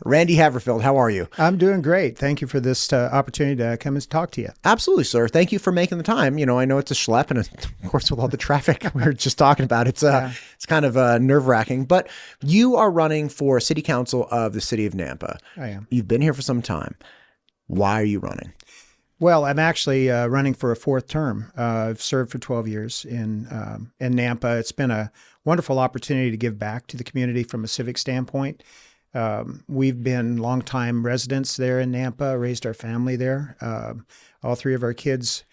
Randy Haverfield, how are you? I'm doing great. Thank you for this opportunity to come and talk to you. Absolutely, sir. Thank you for making the time. You know, I know it's a schlep, and of course, with all the traffic we were just talking about, Yeah, it's kind of nerve wracking. But you are running for city council of the city of Nampa. I am. You've been here for some time. Why are you running? Well, I'm actually running for a fourth term. I've served for 12 years in Nampa. It's been a wonderful opportunity to give back to the community from a civic standpoint. We've been longtime residents there in Nampa, raised our family there. All three of our kids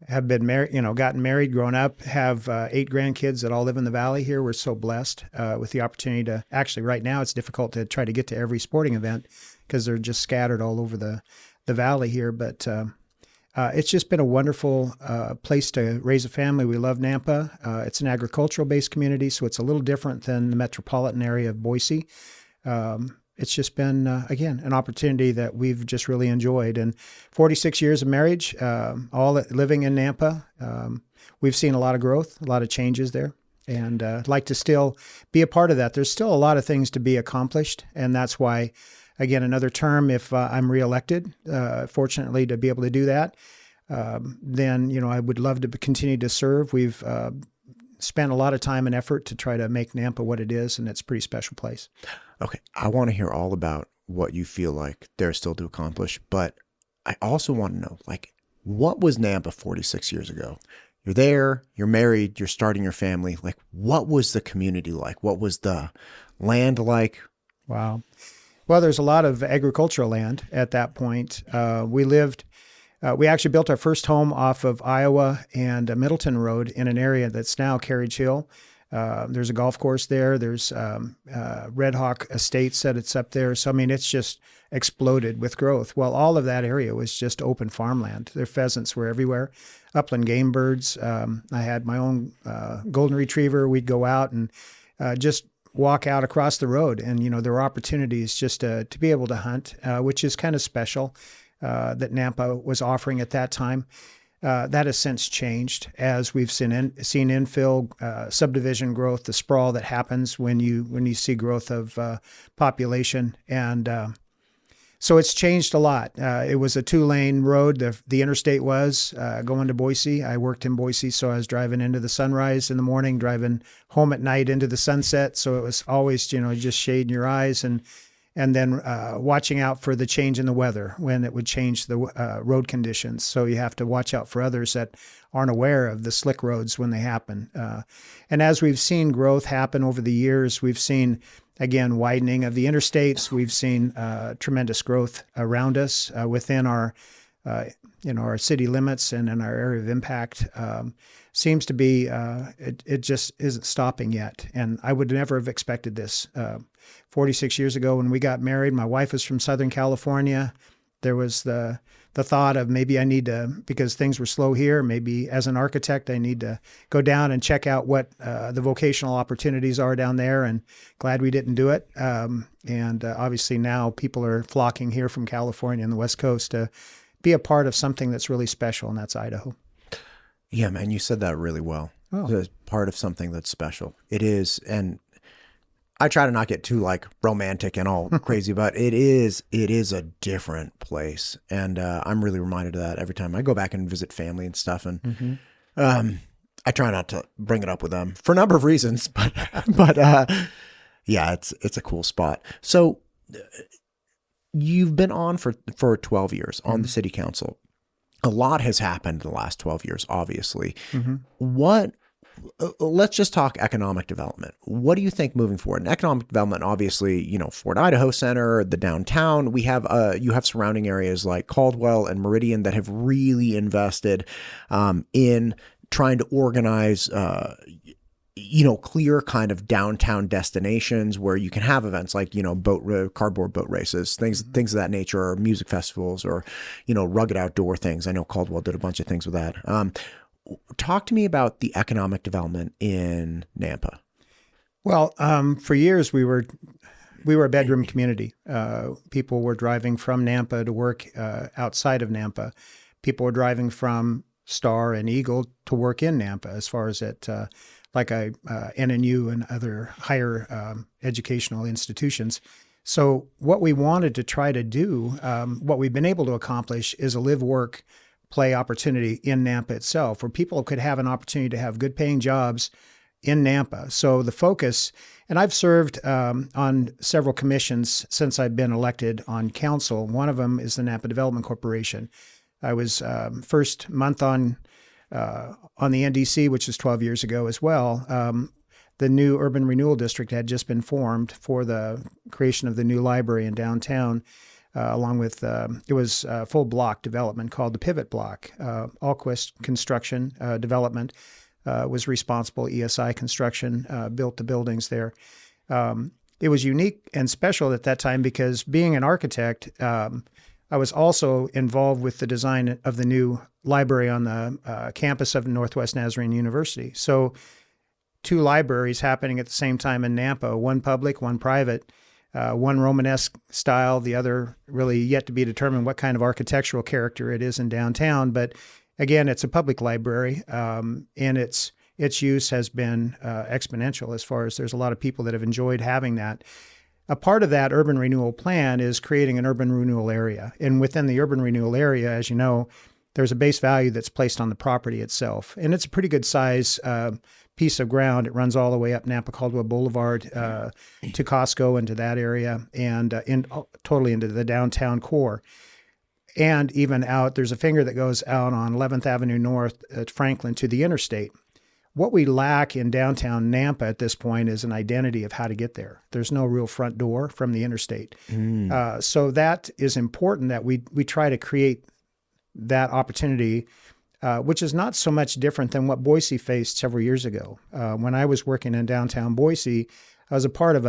have been married, gotten married, grown up, have 8 grandkids that all live in the valley here. We're so blessed with the opportunity to actually, right now, it's difficult to try to get to every sporting event because they're just scattered all over the valley here. But it's just been a wonderful place to raise a family. We love Nampa. It's an agricultural-based community, so it's a little different than the metropolitan area of Boise. It's just been, again, an opportunity that we've just really enjoyed. And 46 years of marriage, living in Nampa, we've seen a lot of growth, a lot of changes there. And I'd like to still be a part of that. There's still a lot of things to be accomplished. And that's why, again, another term, if I'm reelected, fortunately to be able to do that, then, I would love to continue to serve. We've spent a lot of time and effort to try to make Nampa what it is, and it's a pretty special place. Okay, I want to hear all about what you feel like there's still to accomplish, but I also want to know, what was Nampa 46 years ago? You're there, you're married, you're starting your family. What was the community like? What was the land like? Wow. Well, there's a lot of agricultural land at that point. We actually built our first home off of Iowa and Middleton Road in an area that's now Carriage Hill. There's a golf course there. There's Red Hawk Estates that it's up there. So, it's just exploded with growth. Well, all of that area was just open farmland. Their pheasants were everywhere, upland game birds. I had my own golden retriever. We'd go out and just walk out across the road. And, there were opportunities just to be able to hunt, which is kind of special that Nampa was offering at that time. That has since changed as we've seen infill, subdivision growth, the sprawl that happens when you see growth of population, and so it's changed a lot. It was a 2-lane road. The interstate was going to Boise. I worked in Boise, so I was driving into the sunrise in the morning, driving home at night into the sunset. So it was always just shading your eyes and then watching out for the change in the weather when it would change the road conditions. So you have to watch out for others that aren't aware of the slick roads when they happen. And as we've seen growth happen over the years, we've seen, again, widening of the interstates. We've seen tremendous growth around us within our city limits and in our area of impact. Seems to be, it just isn't stopping yet. And I would never have expected this. 46 years ago when we got married, my wife was from Southern California. There was the thought of maybe I need to, because things were slow here, maybe as an architect, I need to go down and check out what the vocational opportunities are down there, and glad we didn't do it. And obviously now people are flocking here from California and the West Coast to be a part of something that's really special, and that's Idaho. Yeah, man, you said that really well. Oh. It's part of something that's special. It is, and I try to not get too romantic and all crazy, but it is a different place. And I'm really reminded of that every time I go back and visit family and stuff. And I try not to bring it up with them for a number of reasons, but yeah, it's a cool spot. So you've been on for 12 years on the city council. A lot has happened in the last 12 years, obviously. Let's just talk economic development. What do you think moving forward? And economic development, obviously, Fort Idaho Center, the downtown, you have surrounding areas like Caldwell and Meridian that have really invested in trying to organize, clear kind of downtown destinations where you can have events like, cardboard boat races, things of that nature, or music festivals, or, rugged outdoor things. I know Caldwell did a bunch of things with that. Talk to me about the economic development in Nampa. Well, for years we were a bedroom community. People were driving from Nampa to work outside of Nampa. People were driving from Star and Eagle to work in Nampa, as far as at NNU and other higher educational institutions. So what we wanted to try to do, what we've been able to accomplish, is a live, work, play opportunity in Nampa itself, where people could have an opportunity to have good paying jobs in Nampa. So the focus, and I've served on several commissions since I've been elected on council. One of them is the Nampa Development Corporation. I was first month on the NDC, which is 12 years ago as well. The new Urban Renewal District had just been formed for the creation of the new library in downtown, along with, it was a full block development called the Pivot Block. Alquist Construction Development was responsible. ESI Construction built the buildings there. It was unique and special at that time because, being an architect, I was also involved with the design of the new library on the campus of Northwest Nazarene University. So 2 libraries happening at the same time in Nampa, one public, one private, one Romanesque style, the other really yet to be determined what kind of architectural character it is in downtown. But again, it's a public library, and its use has been exponential as far as there's a lot of people that have enjoyed having that. A part of that urban renewal plan is creating an urban renewal area. And within the urban renewal area, as you know, there's a base value that's placed on the property itself. And it's a pretty good size piece of ground. It runs all the way up Nampa Caldwell Boulevard to Costco, into that area, and totally into the downtown core. And even out, there's a finger that goes out on 11th Avenue North at Franklin to the interstate. What we lack in downtown Nampa at this point is an identity of how to get there. There's no real front door from the interstate. So that is important, that we try to create that opportunity, which is not so much different than what Boise faced several years ago. When I was working in downtown Boise, I was a part of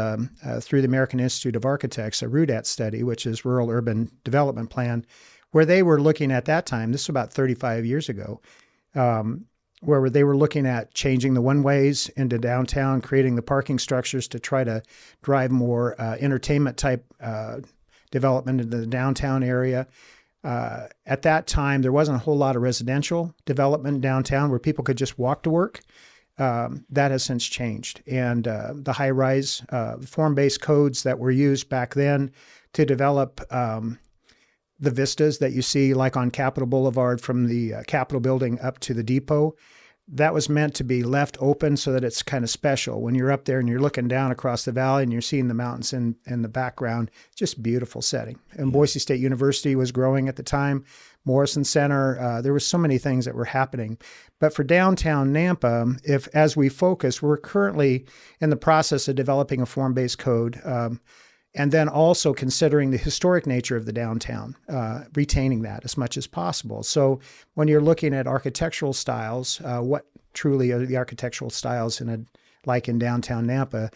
through the American Institute of Architects, a RUDAT study, which is Rural Urban Development Plan, where they were looking at that time, this was about 35 years ago, where they were looking at changing the one-ways into downtown, creating the parking structures to try to drive more entertainment type development into the downtown area. At that time, there wasn't a whole lot of residential development downtown where people could just walk to work. That has since changed. And the high-rise form-based codes that were used back then to develop the vistas that you see, like on Capitol Boulevard from the Capitol building up to the depot, that was meant to be left open so that it's kind of special. When you're up there and you're looking down across the valley and you're seeing the mountains in the background, just beautiful setting. And Boise State University was growing at the time, Morrison Center. There were so many things that were happening. But for downtown Nampa, as we focus, we're currently in the process of developing a form-based code, and then also considering the historic nature of the downtown, retaining that as much as possible. So when you're looking at architectural styles, what truly are the architectural styles like in downtown Nampa,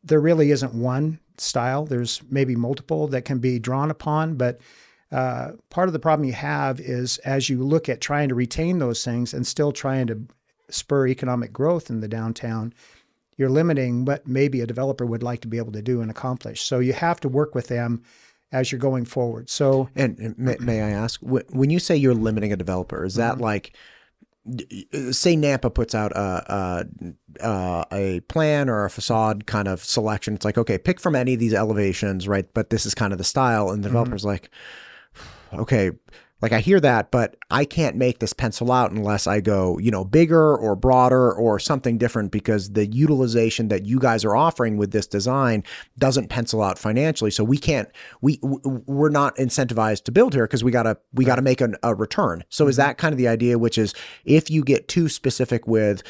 there really isn't one style. There's maybe multiple that can be drawn upon, but part of the problem you have is, as you look at trying to retain those things and still trying to spur economic growth in the downtown, you're limiting what maybe a developer would like to be able to do and accomplish. So you have to work with them as you're going forward. So, and may I ask, when you say you're limiting a developer, is that like, say Nampa puts out a plan or a facade kind of selection? It's like, okay, pick from any of these elevations, right? But this is kind of the style, and the developer's like, okay, like I hear that, but I can't make this pencil out unless I go, bigger or broader or something different, because the utilization that you guys are offering with this design doesn't pencil out financially. So we're not incentivized to build here because we gotta make a return. So is that kind of the idea, which is if you get too specific with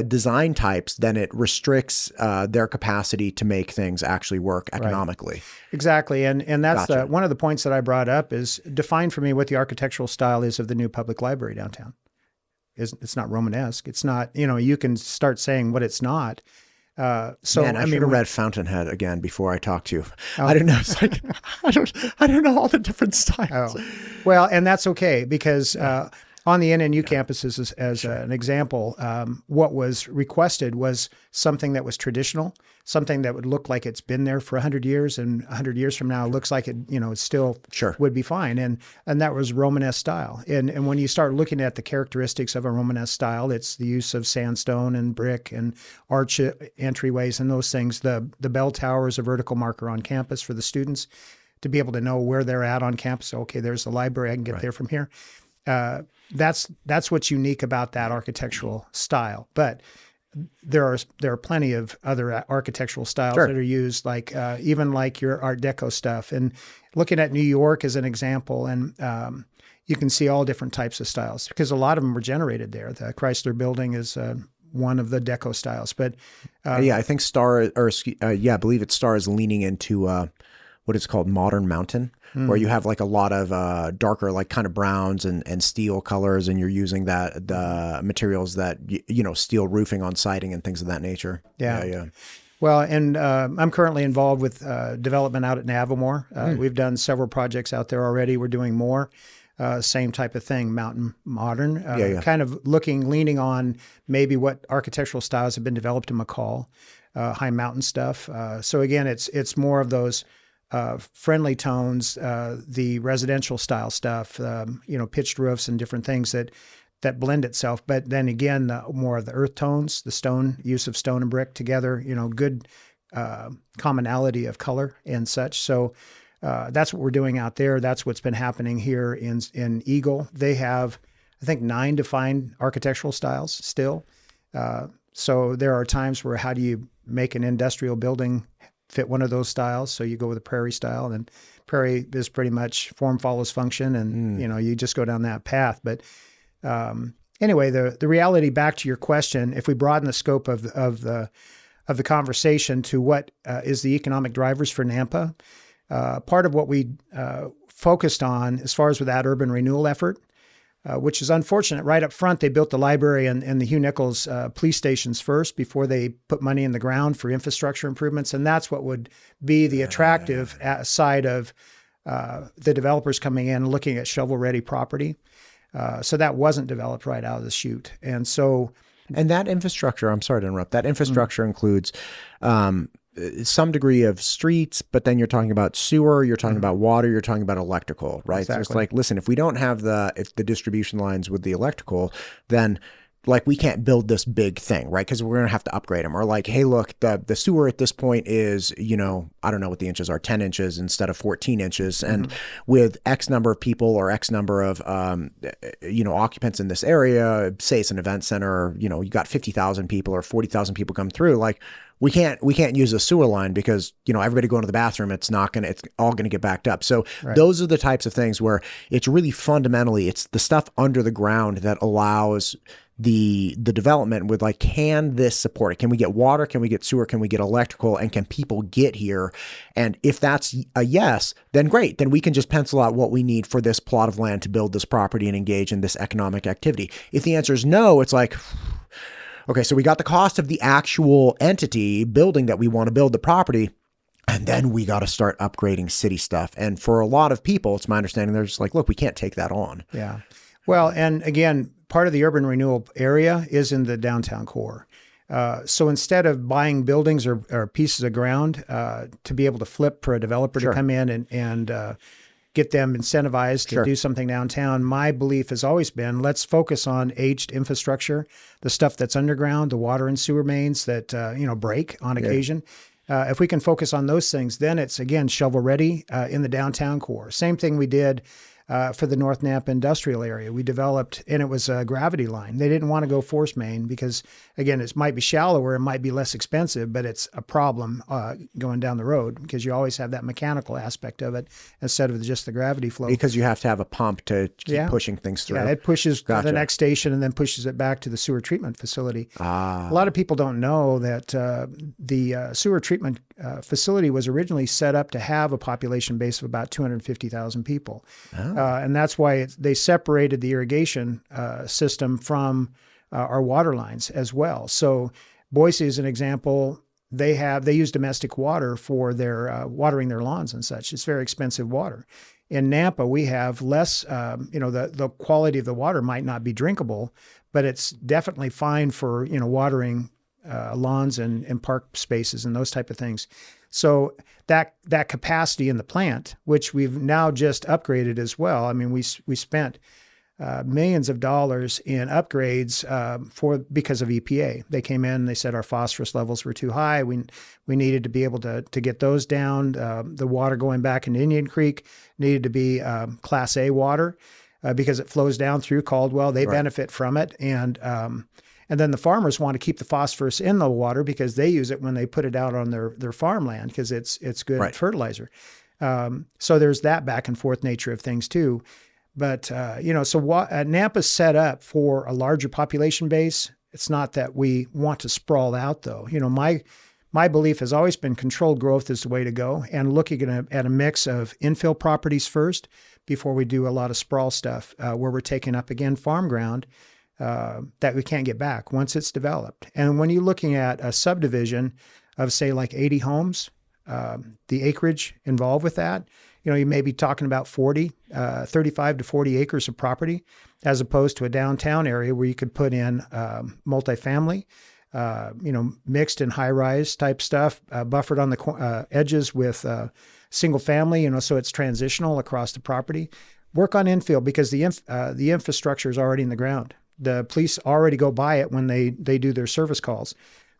design types, then it restricts their capacity to make things actually work economically. Right. Exactly. And that's Gotcha. one of the points that I brought up is define for me what the architectural style is of the new public library downtown. It's not Romanesque. It's not, you can start saying what it's not. Man, I should have read Fountainhead again before I talked to you. Oh. I don't know. It's like, I don't know all the different styles. Oh. Well, and that's okay, because On the NNU campuses, as an example, what was requested was something that was traditional, something that would look like it's been there for 100 years, and 100 years from now it looks like it, it still would be fine. And that was Romanesque style. And when you start looking at the characteristics of a Romanesque style, it's the use of sandstone and brick and arch entryways and those things. The bell tower is a vertical marker on campus for the students to be able to know where they're at on campus. Okay, there's the library. I can get there from here. That's what's unique about that architectural style. But there are plenty of other architectural styles that are used, like even like your Art Deco stuff. And looking at New York as an example, and you can see all different types of styles because a lot of them were generated there. The Chrysler Building is one of the Deco styles. But I think I believe it's Star is leaning into what is called modern mountain, where you have like a lot of darker, like kind of browns and steel colors, and you're using the materials that steel roofing on siding and things of that nature. Yeah. Well, and I'm currently involved with development out at Navamore. We've done several projects out there already. We're doing more. Same type of thing, mountain modern, kind of leaning on maybe what architectural styles have been developed in McCall, high mountain stuff. So again, it's more of those friendly tones, the residential style stuff, pitched roofs and different things that blend itself. But then again, more of the earth tones, the use of stone and brick together, good commonality of color and such. So that's what we're doing out there. That's what's been happening here in Eagle. They have, I think, 9 defined architectural styles still. So there are times where how do you make an industrial building fit one of those styles? So you go with a prairie style, and prairie is pretty much form follows function, and you just go down that path. But anyway, the reality, back to your question, if we broaden the scope of the conversation to what is the economic drivers for Nampa, part of what we focused on as far as with that urban renewal effort, which is unfortunate. Right up front, they built the library and the Hugh Nichols police stations first before they put money in the ground for infrastructure improvements. And that's what would be the attractive side of the developers coming in and looking at shovel-ready property. So that wasn't developed right out of the chute. And so... And that infrastructure, I'm sorry to interrupt, that infrastructure includes some degree of streets, but then you're talking about sewer, you're talking about water, you're talking about electrical, right? Exactly. So it's like, listen, if we don't have the distribution lines with the electrical, then like we can't build this big thing, right? Because we're going to have to upgrade them. Or like, hey, look, the sewer at this point is, I don't know what the inches are, 10 inches instead of 14 inches. And with X number of people or X number of, occupants in this area, say it's an event center, you got 50,000 people or 40,000 people come through, like, we can't use a sewer line because, everybody going to the bathroom, it's all going to get backed up. So those are the types of things where it's really fundamentally, it's the stuff under the ground that allows the development with like, can this support it? Can we get water? Can we get sewer? Can we get electrical? And can people get here? And if that's a yes, then great. Then we can just pencil out what we need for this plot of land to build this property and engage in this economic activity. If the answer is no, it's like, okay, so we got the cost of the actual entity building that we want to build the property, and then we got to start upgrading city stuff. And for a lot of people, it's my understanding, they're just like, look, we can't take that on. Yeah. Well, and again, part of the urban renewal area is in the downtown core. So instead of buying buildings or pieces of ground to be able to flip for a developer to come in and get them incentivized to do something downtown, my belief has always been, let's focus on aged infrastructure, the stuff that's underground, the water and sewer mains that break on occasion. If we can focus on those things, then it's, again, shovel ready in the downtown core. Same thing we did for the North Nampa industrial area. We developed, and it was a gravity line. They didn't want to go force main because, again, it might be shallower, it might be less expensive, but it's a problem going down the road because you always have that mechanical aspect of it instead of just the gravity flow. Because you have to have a pump to keep pushing things through. Yeah, it pushes the next station and then pushes it back to the sewer treatment facility. A lot of people don't know that the sewer treatment facility was originally set up to have a population base of about 250,000 people. And that's why they separated the irrigation system from our water lines as well. So Boise is an example. They use domestic water for their watering their lawns and such. It's very expensive water. In Nampa, we have less, the quality of the water might not be drinkable, but it's definitely fine for, watering lawns and park spaces and those type of things. So that capacity in the plant, which we've now just upgraded as well. I mean, we spent millions of dollars in upgrades because of EPA. They came in, they said our phosphorus levels were too high. We needed to be able to get those down. The water going back into Indian Creek needed to be Class A water because it flows down through Caldwell. They benefit from it, and then the farmers want to keep the phosphorus in the water because they use it when they put it out on their farmland because it's good fertilizer. So there's that back and forth nature of things too. But, Nampa's set up for a larger population base. It's not that we want to sprawl out, though. My belief has always been controlled growth is the way to go, and looking at a mix of infill properties first before we do a lot of sprawl stuff where we're taking up, again, farm ground that we can't get back once it's developed. And when you're looking at a subdivision of, say, like 80 homes, the acreage involved with that, you may be talking about 35 to 40 acres of property, as opposed to a downtown area where you could put in multifamily, mixed and high-rise type stuff, buffered on the edges with single family, so it's transitional across the property. Work on infill because the infrastructure is already in the ground. The police already go by it when they do their service calls.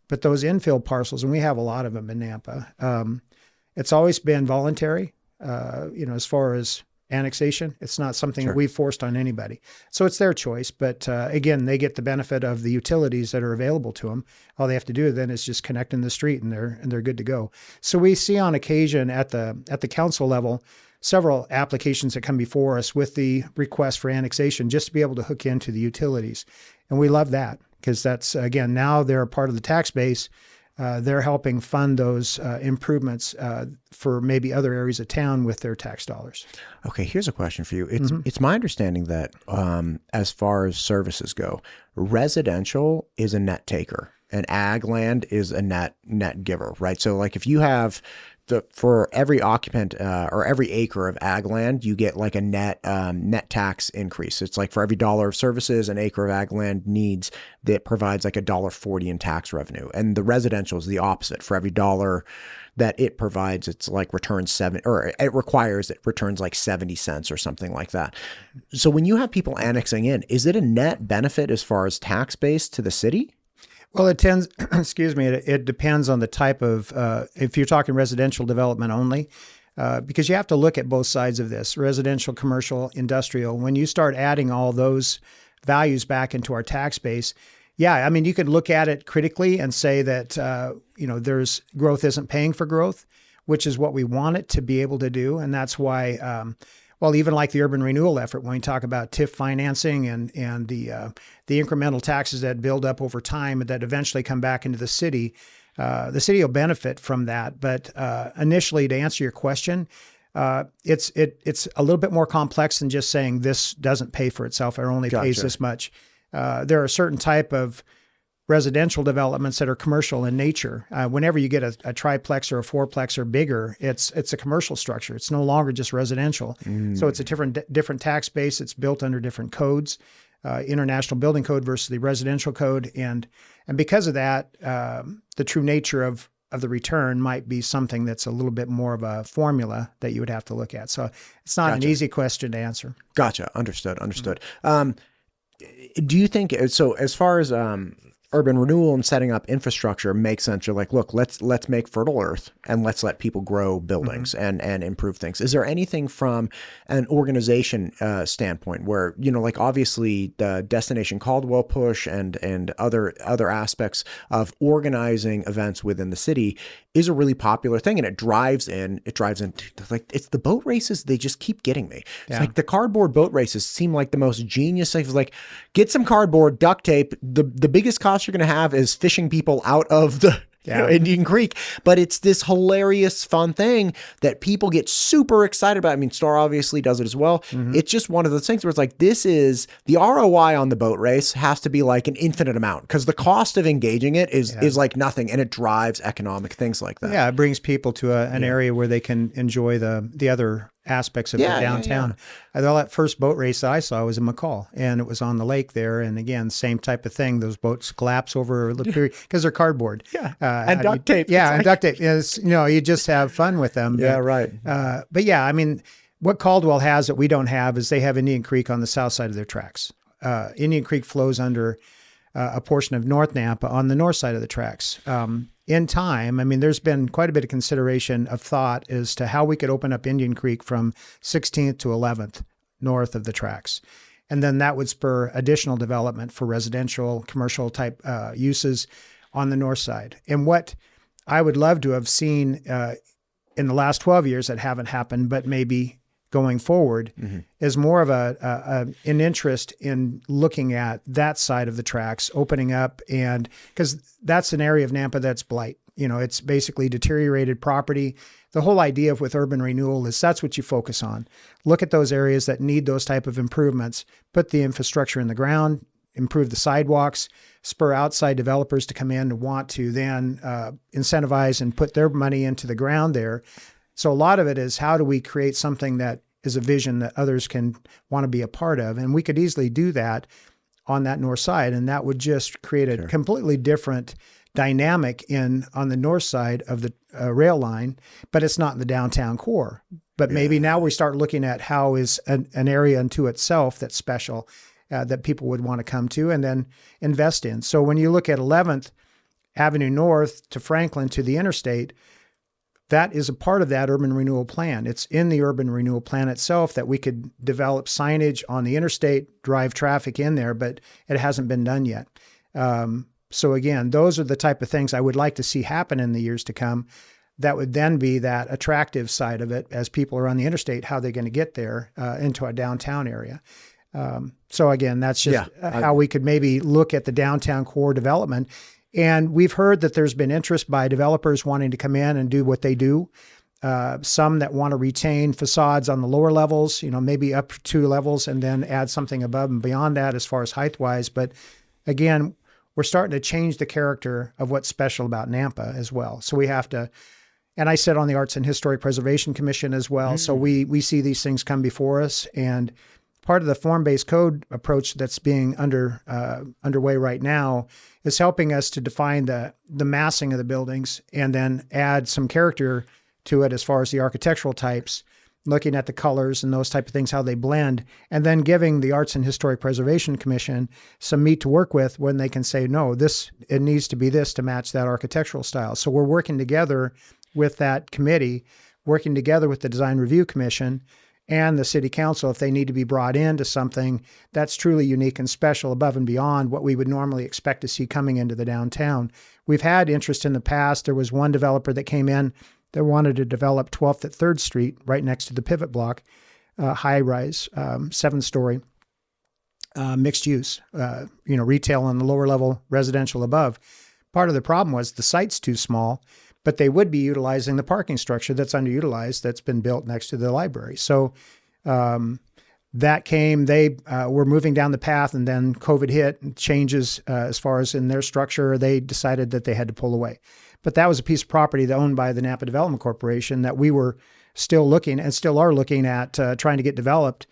But those infill parcels, and we have a lot of them in Nampa, it's always been voluntary. As far as annexation, it's not something that we've forced on anybody. So it's their choice. But again, they get the benefit of the utilities that are available to them. All they have to do then is just connect in the street, and they're good to go. So we see on occasion at the council level several applications that come before us with the request for annexation just to be able to hook into the utilities, and we love that because that's, again, now they're a part of the tax base. They're helping fund those improvements for maybe other areas of town with their tax dollars. Okay, here's a question for you. It's my understanding that as far as services go, residential is a net taker and ag land is a net giver, right? So like if you have for every occupant or every acre of ag land, you get like a net tax increase. It's like for every dollar of services, an acre of ag land needs that provides like $1.40 in tax revenue. And the residential is the opposite. For every dollar that it provides, it's like returns it returns like 70 cents or something like that. So when you have people annexing in, is it a net benefit as far as tax base to the city? Well, it tends, it depends on the type of, if you're talking residential development only, because you have to look at both sides of this, residential, commercial, industrial. When you start adding all those values back into our tax base, you could look at it critically and say that, there's growth isn't paying for growth, which is what we want it to be able to do. And that's why, even like the urban renewal effort, when we talk about TIF financing and the incremental taxes that build up over time that eventually come back into the city will benefit from that. But initially, to answer your question, it's a little bit more complex than just saying this doesn't pay for itself or only pays this much. There are certain type of residential developments that are commercial in nature. Whenever you get a triplex or a fourplex or bigger, it's a commercial structure. It's no longer just residential. So it's a different tax base. It's built under different codes, International Building Code versus the residential code. And because of that, the true nature of the return might be something that's a little bit more of a formula that you would have to look at. So it's not an easy question to answer. Gotcha. Understood. Do you think, so as far as urban renewal and setting up infrastructure makes sense? You're like, look, let's make fertile earth and let's let people grow buildings and improve things. Is there anything from an organization standpoint where, like obviously the Destination Caldwell push and other aspects of organizing events within the city is a really popular thing, and it drives in like, it's the boat races. They just keep getting me. It's like the cardboard boat races seem like the most genius thing. It's like, get some cardboard, duct tape. The biggest cost you're going to have is fishing people out of the Indian Creek, but it's this hilarious, fun thing that people get super excited about. I mean, Star obviously does it as well. It's just one of those things where it's like, this is the ROI on the boat race has to be like an infinite amount because the cost of engaging it is like nothing, and it drives economic things like that. Yeah, it brings people to an area where they can enjoy the other aspects of Yeah, the yeah, downtown. That first boat race that I saw was in McCall, and it was on the lake there. And again, same type of thing. Those boats collapse over the period because they're cardboard. Yeah. And duct tape. Yeah, It's and like- duct tape is, you just have fun with them. Yeah, but, right. But yeah, I mean, what Caldwell has that we don't have is they have Indian Creek on the south side of their tracks. Indian Creek flows under a portion of North Nampa on the north side of the tracks. In time, I mean, there's been quite a bit of consideration of thought as to how we could open up Indian Creek from 16th to 11th north of the tracks. And then that would spur additional development for residential, commercial type uses on the north side. And what I would love to have seen in the last 12 years that haven't happened, but maybe going forward, is more of an interest in looking at that side of the tracks, opening up, and because that's an area of Nampa that's blight. It's basically deteriorated property. The whole idea with urban renewal is that's what you focus on. Look at those areas that need those type of improvements, put the infrastructure in the ground, improve the sidewalks, spur outside developers to come in and want to then incentivize and put their money into the ground there. So a lot of it is how do we create something that is a vision that others can want to be a part of? And we could easily do that on that north side. And that would just create a completely different dynamic on the north side of the rail line, but it's not in the downtown core. But maybe now we start looking at how is an area unto itself that's special that people would want to come to and then invest in. So when you look at 11th Avenue North to Franklin to the interstate, that is a part of that urban renewal plan. It's in the urban renewal plan itself that we could develop signage on the interstate, drive traffic in there, but it hasn't been done yet. So again, those are the type of things I would like to see happen in the years to come. That would then be that attractive side of it as people are on the interstate, how they're going to get there into a downtown area. So again, that's just how we could maybe look at the downtown core development. And we've heard that there's been interest by developers wanting to come in and do what they do. Some that want to retain facades on the lower levels, maybe up 2 levels and then add something above and beyond that as far as height-wise. But again, we're starting to change the character of what's special about Nampa as well. So we have to, and I sit on the Arts and Historic Preservation Commission as well. So we see these things come before us, and part of the form-based code approach that's being underway right now is helping us to define the massing of the buildings and then add some character to it as far as the architectural types, looking at the colors and those type of things, how they blend, and then giving the Arts and Historic Preservation Commission some meat to work with when they can say, no, it needs to be this to match that architectural style. So we're working together with that committee, working together with the Design Review Commission and the City Council if they need to be brought into something that's truly unique and special above and beyond what we would normally expect to see coming into the downtown. We've had interest in the past. There was one developer that came in that wanted to develop 12th at 3rd Street right next to the Pivot Block, high-rise, 7-story, mixed use, retail on the lower level, residential above. Part of the problem was the site's too small, but they would be utilizing the parking structure that's underutilized that's been built next to the library. So that came, they were moving down the path, and then COVID hit and changes as far as in their structure. They decided that they had to pull away. But that was a piece of property that owned by the Nampa Development Corporation that we were still looking and still are looking at trying to get developed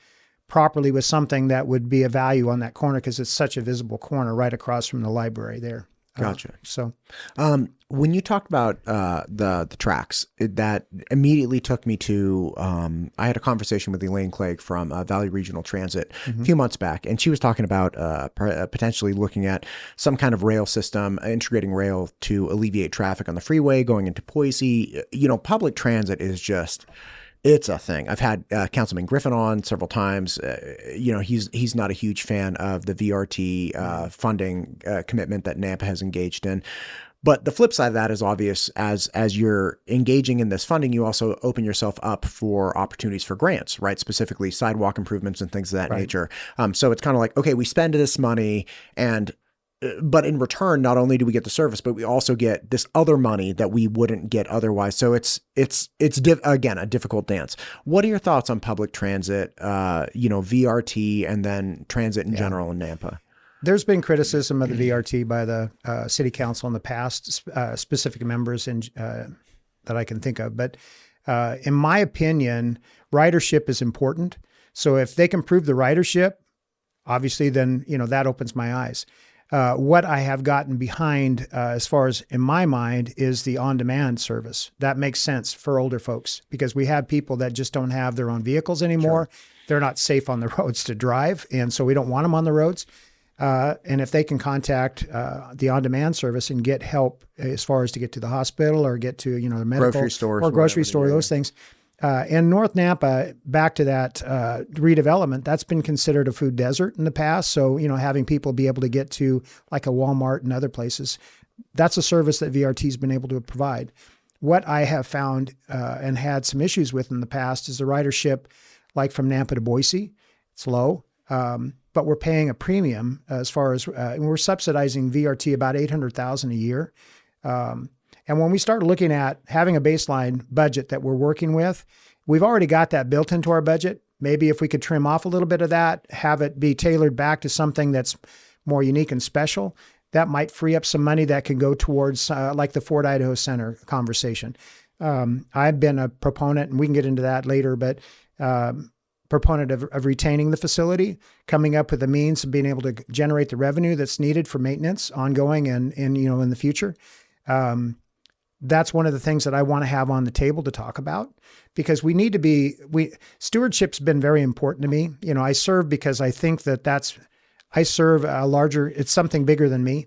properly with something that would be a value on that corner because it's such a visible corner right across from the library there. Gotcha. So when you talked about the tracks, that immediately took me to I had a conversation with Elaine Clegg from Valley Regional Transit a few months back, and she was talking about potentially looking at some kind of rail system, integrating rail to alleviate traffic on the freeway going into Boise. Public transit is just... it's a thing. I've had Councilman Griffin on several times. He's not a huge fan of the VRT funding commitment that Nampa has engaged in. But the flip side of that is obvious. As you're engaging in this funding, you also open yourself up for opportunities for grants, right? Specifically sidewalk improvements and things of that nature. So it's kind of like, okay, we spend this money but in return, not only do we get the service, but we also get this other money that we wouldn't get otherwise. So it's again, a difficult dance. What are your thoughts on public transit, VRT, and then transit in general in Nampa? There's been criticism of the VRT by the City Council in the past, specific members that I can think of. But In my opinion, ridership is important. So if they can prove the ridership, obviously, then, that opens my eyes. What I have gotten behind, as far as in my mind, is the on-demand service. That makes sense for older folks because we have people that just don't have their own vehicles anymore. Sure. They're not safe on the roads to drive, and so we don't want them on the roads. And if they can contact the on-demand service and get help as far as to get to the hospital or get to, the medical grocery stores or grocery store, those things. In North Nampa, back to that redevelopment, that's been considered a food desert in the past. So, having people be able to get to like a Walmart and other places, that's a service that VRT's been able to provide. What I have found and had some issues with in the past is the ridership, like from Nampa to Boise. It's low, but we're paying a premium as far as we're subsidizing VRT about $800,000 a year. And when we start looking at having a baseline budget that we're working with, we've already got that built into our budget. Maybe if we could trim off a little bit of that, have it be tailored back to something that's more unique and special, that might free up some money that can go towards like the Fort Idaho Center conversation. I've been a proponent, and we can get into that later, but proponent of retaining the facility, coming up with the means of being able to generate the revenue that's needed for maintenance ongoing and in the future. That's one of the things that I want to have on the table to talk about because stewardship's been very important to me. I serve because I think I serve it's something bigger than me.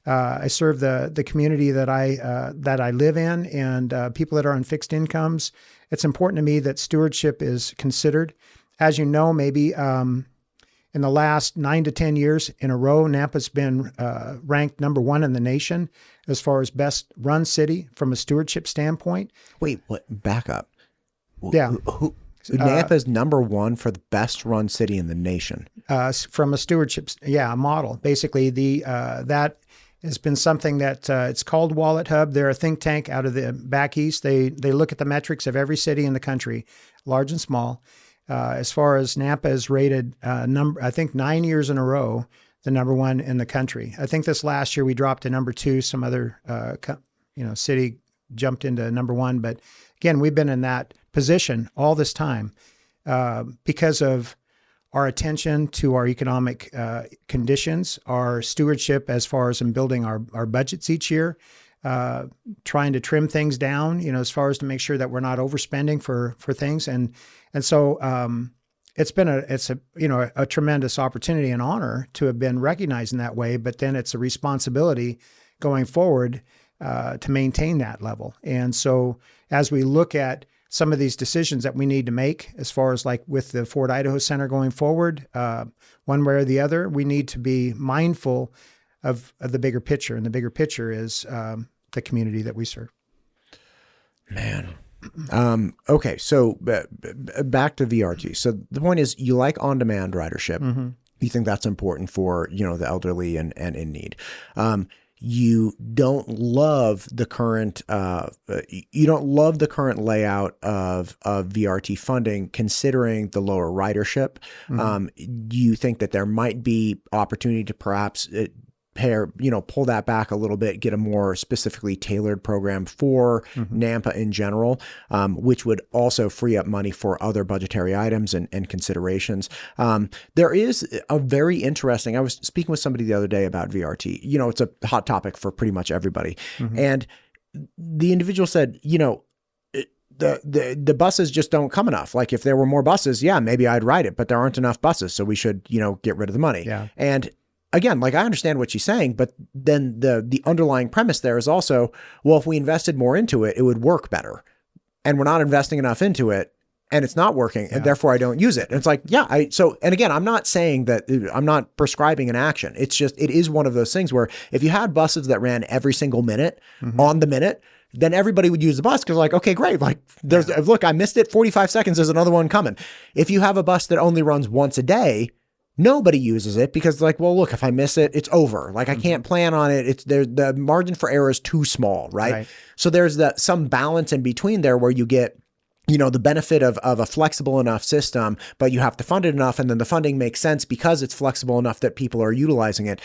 I serve the community that I live in and people that are on fixed incomes. It's important to me that stewardship is considered. As you know, maybe in the last 9 to 10 years in a row, Nampa's been ranked number 1 in the nation as far as best run city from a stewardship standpoint. Wait, what? Back up. Yeah. Nampa's number 1 for the best run city in the nation. From a stewardship, model. Basically, that has been something that it's called Wallet Hub. They're a think tank out of the back east. They look at the metrics of every city in the country, large and small. As far as Nampa is rated, I think 9 years in a row, the number 1 in the country. I think this last year we dropped to number 2. Some other, city jumped into number 1. But again, we've been in that position all this time because of our attention to our economic conditions, our stewardship as far as in building our budgets each year, trying to trim things down, as far as to make sure that we're not overspending for things. And so it's been a tremendous opportunity and honor to have been recognized in that way, but then it's a responsibility going forward to maintain that level. And so as we look at some of these decisions that we need to make as far as like with the Fort Idaho Center going forward, one way or the other, we need to be mindful of the bigger picture. And the bigger picture is the community that we serve. Man. Okay. So back to VRT. So the point is you like on-demand ridership. Mm-hmm. You think that's important for, the elderly and in need. You don't love the current layout of VRT funding, considering the lower ridership. Mm-hmm. You think that there might be opportunity to perhaps pull that back a little bit, get a more specifically tailored program for Nampa in general, which would also free up money for other budgetary items and considerations. There is a very interesting, I was speaking with somebody the other day about VRT. It's a hot topic for pretty much everybody. Mm-hmm. And the individual said, the buses just don't come enough. Like if there were more buses, maybe I'd ride it, but there aren't enough buses. So we should, get rid of the money. Yeah. And again, like I understand what she's saying, but then the underlying premise there is also, well, if we invested more into it, it would work better. And we're not investing enough into it and it's not working. And therefore I don't use it. And it's like, and again, I'm not saying that I'm not prescribing an action. It's just, it is one of those things where if you had buses that ran every single minute on the minute, then everybody would use the bus because like, okay, great. Like look, I missed it. 45 seconds. There's another one coming. If you have a bus that only runs once a day, nobody uses it because like, well, look, if I miss it, it's over. Like I can't plan on it. The margin for error is too small, right? So there's some balance in between there where you get, the benefit of a flexible enough system, but you have to fund it enough. And then the funding makes sense because it's flexible enough that people are utilizing it.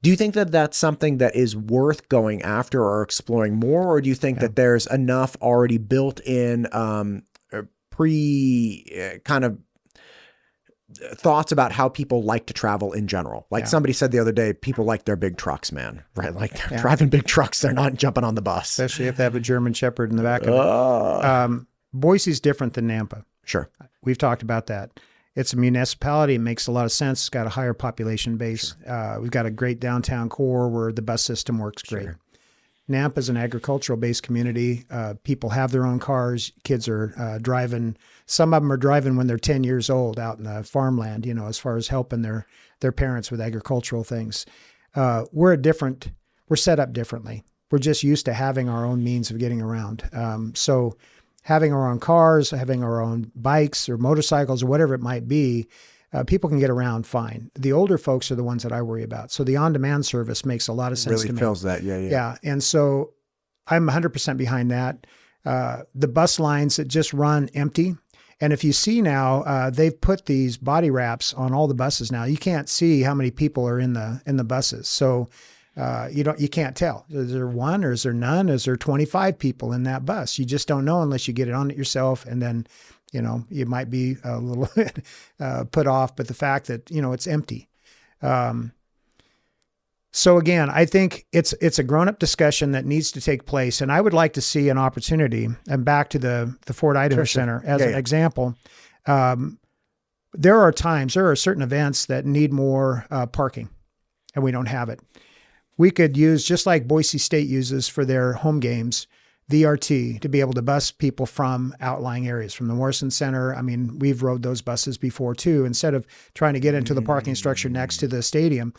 Do you think that that's something that is worth going after or exploring more, or do you think that there's enough already built in kind of thoughts about how people like to travel in general? Like somebody said the other day, people like their big trucks, man, right? Like they're driving big trucks. They're not jumping on the bus. Especially if they have a German Shepherd in the back of it. Boise's different than Nampa. Sure. We've talked about that. It's a municipality. It makes a lot of sense. It's got a higher population base. Sure. We've got a great downtown core where the bus system works great. Sure. Nampa is an agricultural-based community. People have their own cars. Kids are driving. Some of them are driving when they're 10 years old out in the farmland, as far as helping their parents with agricultural things. We're set up differently. We're just used to having our own means of getting around. So having our own cars, having our own bikes or motorcycles or whatever it might be, people can get around fine. The older folks are the ones that I worry about. So the on-demand service makes a lot of sense to me. Really fills that, Yeah, and so I'm 100% behind that. The bus lines that just run empty. And if you see now, they've put these body wraps on all the buses now. You can't see how many people are in the buses. So you can't tell. Is there one or is there none? Is there 25 people in that bus? You just don't know unless you get it on it yourself. And then, you might be a little put off, but the fact that, it's empty. So again, I think it's a grown-up discussion that needs to take place. And I would like to see an opportunity, and back to the Ford Idaho Center as an example. There are certain events that need more parking, and we don't have it. We could use, just like Boise State uses for their home games, VRT to be able to bus people from outlying areas, from the Morrison Center. I mean, we've rode those buses before too, instead of trying to get into the parking structure next to the stadium,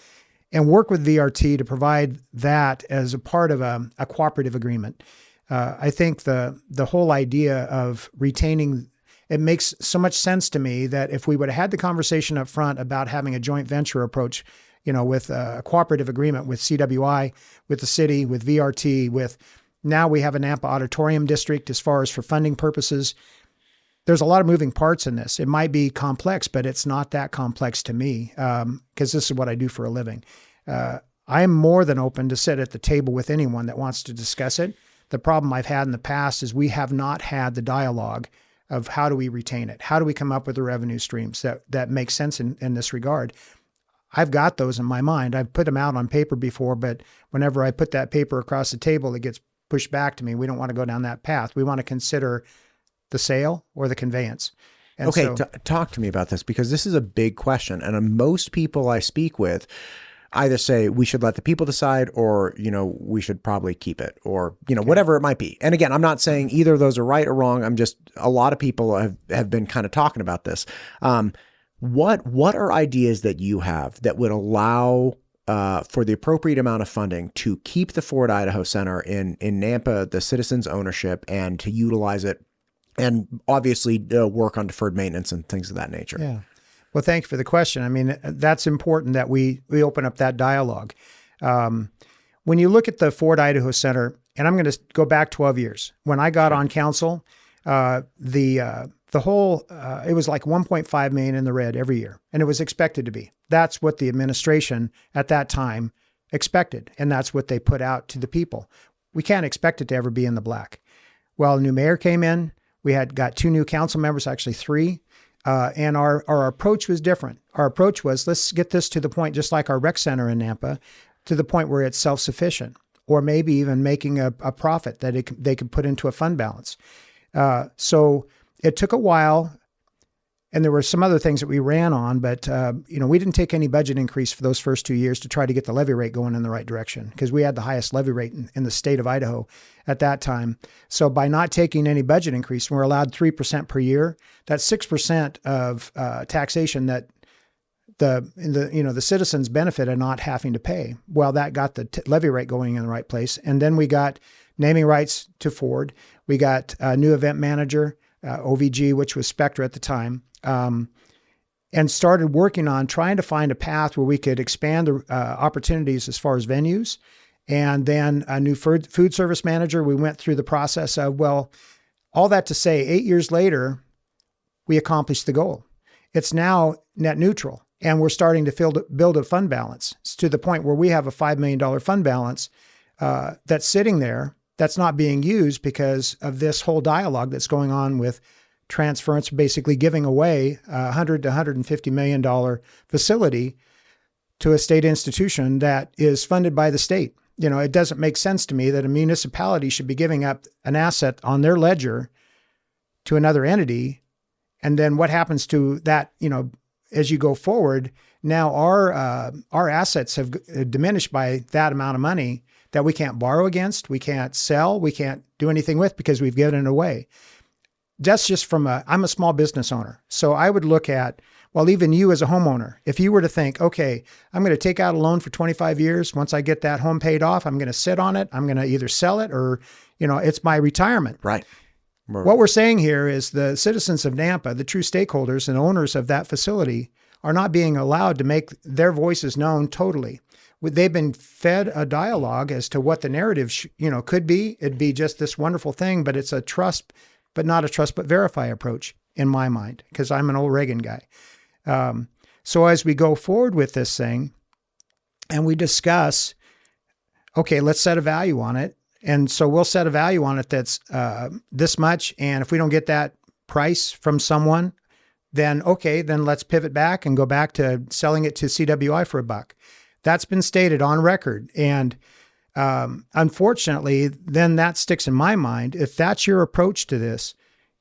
and work with VRT to provide that as a part of a cooperative agreement. I think the whole idea of retaining, it makes so much sense to me that if we would have had the conversation up front about having a joint venture approach, with a cooperative agreement with CWI, with the city, with VRT, now we have a Nampa Auditorium District as far as for funding purposes. There's a lot of moving parts in this. It might be complex, but it's not that complex to me because this is what I do for a living. I'm more than open to sit at the table with anyone that wants to discuss it. The problem I've had in the past is we have not had the dialogue of how do we retain it? How do we come up with the revenue streams that make sense in this regard? I've got those in my mind. I've put them out on paper before, but whenever I put that paper across the table, it gets pushed back to me. We don't want to go down that path. We want to consider the sale or the conveyance. And okay, talk to me about this, because this is a big question. And most people I speak with either say we should let the people decide, or, we should probably keep it, or, whatever it might be. And again, I'm not saying either of those are right or wrong. I'm just, a lot of people have been kind of talking about this. What are ideas that you have that would allow for the appropriate amount of funding to keep the Ford Idaho Center in Nampa, the citizens' ownership, and to utilize it, and obviously work on deferred maintenance and things of that nature? Yeah. Well, thank you for the question. I mean, that's important that we open up that dialogue. When you look at the Ford Idaho Center, and I'm going to go back 12 years. When I got on council, the whole, it was like 1.5 million in the red every year, and it was expected to be. That's what the administration at that time expected, and that's what they put out to the people. We can't expect it to ever be in the black. Well, a new mayor came in. We got 2 new council members, actually 3, and our approach was different. Our approach was, let's get this to the point, just like our rec center in Nampa, to the point where it's self-sufficient, or maybe even making a profit that they could put into a fund balance. So it took a while, and there were some other things that we ran on, but we didn't take any budget increase for those first 2 years to try to get the levy rate going in the right direction, because we had the highest levy rate in the state of Idaho at that time. So by not taking any budget increase, we're allowed 3% per year. That's 6% of taxation that the citizens benefit of not having to pay. Well, that got the levy rate going in the right place, and then we got naming rights to Ford. We got a new event manager, OVG, which was Spectra at the time, and started working on trying to find a path where we could expand the opportunities as far as venues. And then a new food service manager. We went through the process of, all that to say, 8 years later, we accomplished the goal. It's now net neutral. And we're starting to build a fund balance. It's to the point where we have a $5 million fund balance that's sitting there that's not being used because of this whole dialogue that's going on with transference, basically giving away a $100 to $150 million facility to a state institution that is funded by the state. It doesn't make sense to me that a municipality should be giving up an asset on their ledger to another entity. And then what happens to that, as you go forward, now our assets have diminished by that amount of money that we can't borrow against, we can't sell, we can't do anything with because we've given it away. That's just I'm a small business owner. So I would look at, well, even you as a homeowner, if you were to think, okay, I'm going to take out a loan for 25 years. Once I get that home paid off, I'm going to sit on it. I'm going to either sell it or, it's my retirement. Right. What we're saying here is the citizens of Nampa, the true stakeholders and owners of that facility, are not being allowed to make their voices known totally. They've been fed a dialogue as to what the narrative, could be. It'd be just this wonderful thing, but it's a trust, but not a trust but verify approach in my mind, because I'm an old Reagan guy. So as we go forward with this thing and we discuss, okay, let's set a value on it. And so we'll set a value on it that's this much. And if we don't get that price from someone, then okay, then let's pivot back and go back to selling it to CWI for $1. That's been stated on record. And unfortunately, then that sticks in my mind. If that's your approach to this,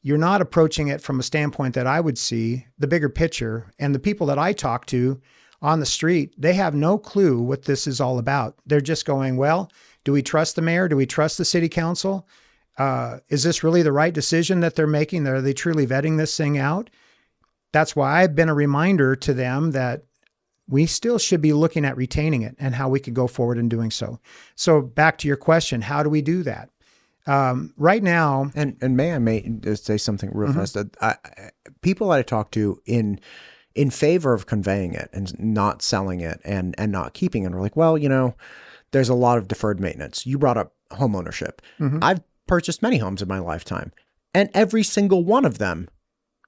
you're not approaching it from a standpoint that I would see the bigger picture. And the people that I talk to on the street, they have no clue what this is all about. They're just going, well, do we trust the mayor? Do we trust the city council? Is this really the right decision that they're making? Are they truly vetting this thing out? That's why I've been a reminder to them that we still should be looking at retaining it and how we could go forward in doing so. So back to your question, how do we do that? Right now, and may I just say something real fast? People that I talk to in favor of conveying it and not selling it and not keeping it are like, well, there's a lot of deferred maintenance. You brought up home ownership. I've purchased many homes in my lifetime, and every single one of them,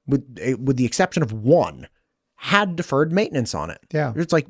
with the exception of one, had deferred maintenance on it. Yeah. It's like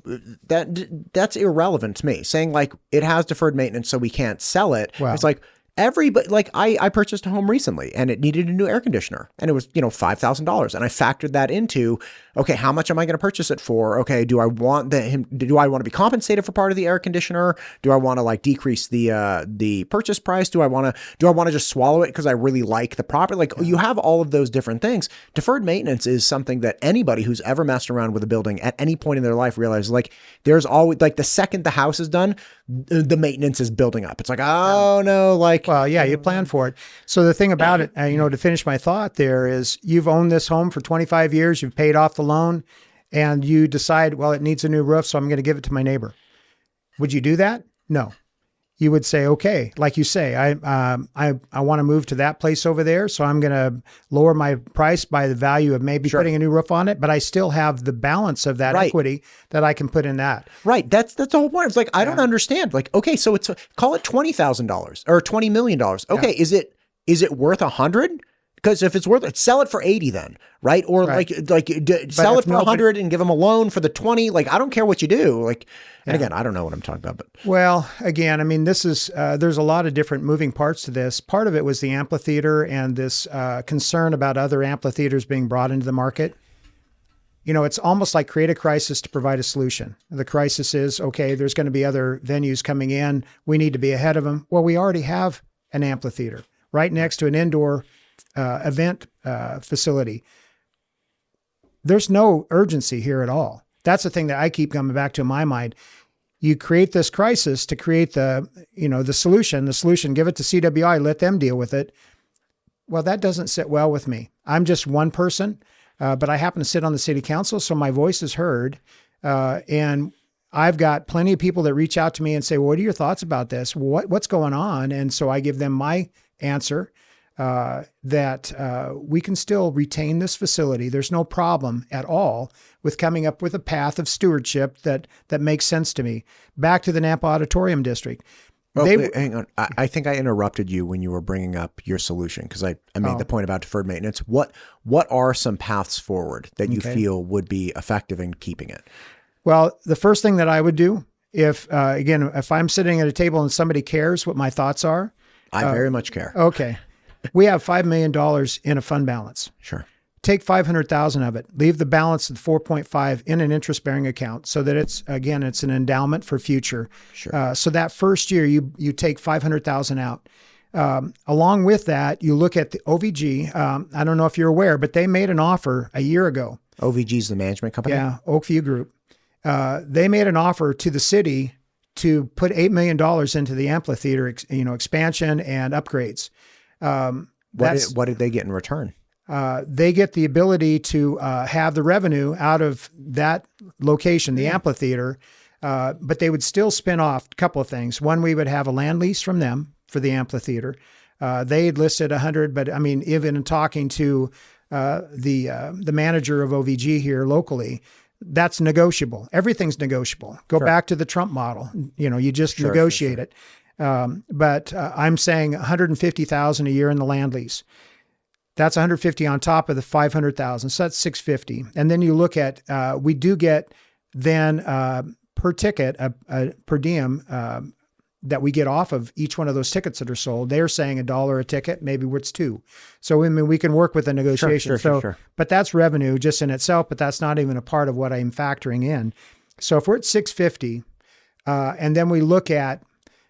that's irrelevant to me. Saying like it has deferred maintenance so we can't sell it. Well, it's like everybody, like I purchased a home recently and it needed a new air conditioner and it was, $5,000. And I factored that into, okay, how much am I going to purchase it for? Okay. Do I want to be compensated for part of the air conditioner? Do I want to like decrease the purchase price? Do I want to just swallow it because I really like the property? Like you have all of those different things. Deferred maintenance is something that anybody who's ever messed around with a building at any point in their life realizes, like there's always, like the second the house is done, the maintenance is building up. It's like, oh no, like, well, yeah, you plan for it. So the thing about it, to finish my thought there is you've owned this home for 25 years, you've paid off the loan, and you decide, well, it needs a new roof, so I'm going to give it to my neighbor. Would you do that? No. You would say, okay, like you say, I want to move to that place over there, so I'm going to lower my price by the value of maybe putting a new roof on it, but I still have the balance of that equity that I can put in that. Right. That's the whole point. It's like, I don't understand. Like, okay, so call it $20,000 or $20 million. Okay. Is it worth 100? Because if it's worth it, sell it for 80 then, right? Or sell it for 100 and give them a loan for the 20. Like, I don't care what you do. Like, and again, I don't know what I'm talking about, but. Well, again, I mean, this is, there's a lot of different moving parts to this. Part of it was the amphitheater and this concern about other amphitheaters being brought into the market. It's almost like create a crisis to provide a solution. The crisis is, okay, there's going to be other venues coming in. We need to be ahead of them. Well, we already have an amphitheater right next to an indoor event facility. There's no urgency here at all. That's the thing that I keep coming back to in my mind. You create this crisis to create the solution, give it to CWI, let them deal with it. Well, that doesn't sit well with me. I'm just one person, but I happen to sit on the city council, so my voice is heard. And I've got plenty of people that reach out to me and say, well, what are your thoughts about this? What's going on? And so I give them my answer. That we can still retain this facility. There's no problem at all with coming up with a path of stewardship that makes sense to me. Back to the Nampa Auditorium District. Well, They hang on. I think I interrupted you when you were bringing up your solution because I made the point about deferred maintenance. What are some paths forward that you feel would be effective in keeping it? Well, the first thing that I would do, if I'm sitting at a table and somebody cares what my thoughts are, I very much care. Okay, we have $5 million in a fund balance. Sure. Take 500,000 of it, leave the balance of 4.5 in an interest-bearing account so that it's an endowment for future. Sure. So that first year you take 500,000 out. Along with that, you look at the OVG. I don't know if you're aware, but they made an offer a year ago. OVG is the management company? Yeah, Oakview Group. They made an offer to the city to put $8 million into the amphitheater, expansion and upgrades. What did they get in return? They get the ability to have the revenue out of that location, the amphitheater, but they would still spin off a couple of things. One, we would have a land lease from them for the amphitheater. They had listed 100, but I mean, even in talking to the manager of OVG here locally, that's negotiable. Everything's negotiable. Go back to the Trump model. You just negotiate it. But I'm saying 150,000 a year in the land lease. That's 150 on top of the 500,000. So that's 650. And then you look at, we do get then per ticket, per diem that we get off of each one of those tickets that are sold. They're saying $1 a ticket, maybe it's $2. So I mean, we can work with the negotiation. Sure. But that's revenue just in itself, but that's not even a part of what I'm factoring in. So if we're at 650, and then we look at,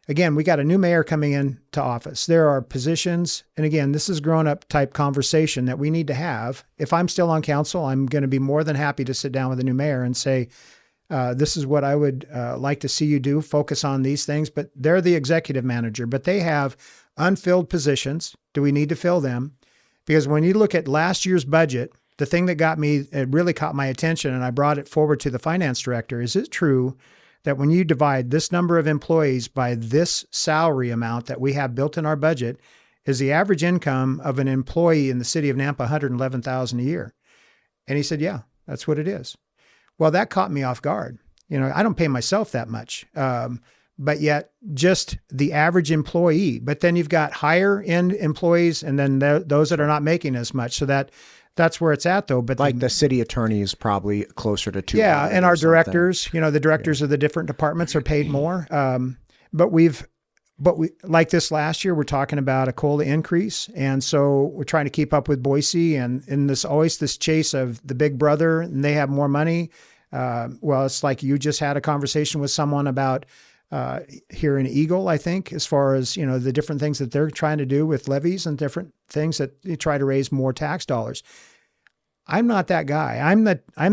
again, we got a new mayor coming into office. There are positions, and again, this is grown-up type conversation that we need to have. If I'm still on council, I'm going to be more than happy to sit down with a new mayor and say, this is what I would like to see you do, focus on these things. But they're the executive manager, but they have unfilled positions. Do we need to fill them? Because when you look at last year's budget, the thing that it really caught my attention, and I brought it forward to the finance director, is it true that when you divide this number of employees by this salary amount that we have built in our budget, is the average income of an employee in the city of Nampa $111,000 a year? And he said, yeah, that's what it is. Well, that caught me off guard. I don't pay myself that much, but yet just the average employee. But then you've got higher end employees, and then those that are not making as much. So that's where it's at, though. But like the city attorney is probably closer to 200. Yeah, and our directors, the directors of the different departments are paid more. But we like this last year, we're talking about a COLA increase, and so we're trying to keep up with Boise, and in this chase of the big brother, and they have more money. Well, it's like you just had a conversation with someone about here in Eagle, I think, as far as the different things that they're trying to do with levies and different things that you try to raise more tax dollars. I'm not that guy. I'm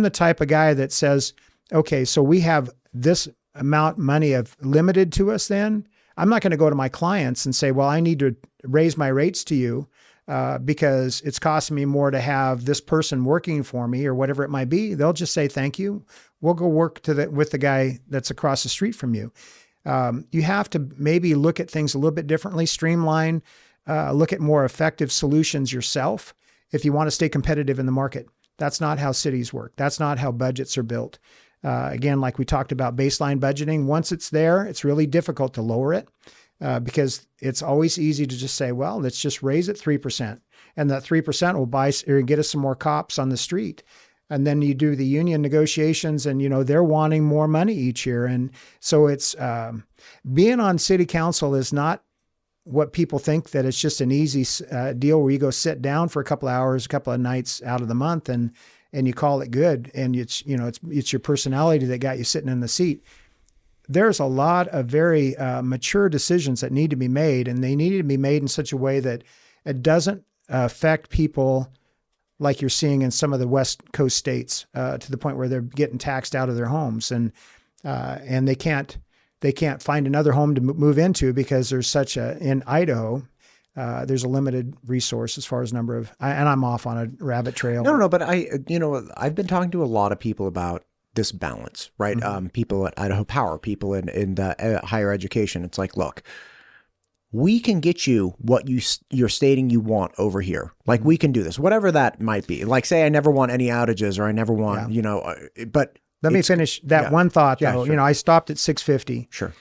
the type of guy that says, okay, so we have this amount of money limited to us. Then I'm not going to go to my clients and say, well, I need to raise my rates to you because it's costing me more to have this person working for me or whatever it might be. They'll just say, thank you. We'll go work with the guy that's across the street from you. You have to maybe look at things a little bit differently, streamline, look at more effective solutions yourself if you want to stay competitive in the market. That's not how cities work. That's not how budgets are built. Again, like we talked about baseline budgeting, once it's there, it's really difficult to lower it because it's always easy to just say, well, let's just raise it 3%. And that 3% will buy or get us some more cops on the street. And then you do the union negotiations and, they're wanting more money each year. And so it's being on city council is not what people think that it's just an easy deal where you go sit down for a couple of hours, a couple of nights out of the month and you call it good. And it's your personality that got you sitting in the seat. There's a lot of very mature decisions that need to be made, and they need to be made in such a way that it doesn't affect people like you're seeing in some of the West Coast states to the point where they're getting taxed out of their homes and they can't find another home to move into because there's in Idaho, there's a limited resource as far as number of, and I'm off on a rabbit trail. No, but I've been talking to a lot of people about this balance, right? Mm-hmm. People at Idaho Power, people in the higher education. It's like, look, we can get you what you're stating you want over here. Like, we can do this, whatever that might be. Like, say I never want any outages or I never want, but let me finish that one thought though. Sure. I stopped at 650. Sure.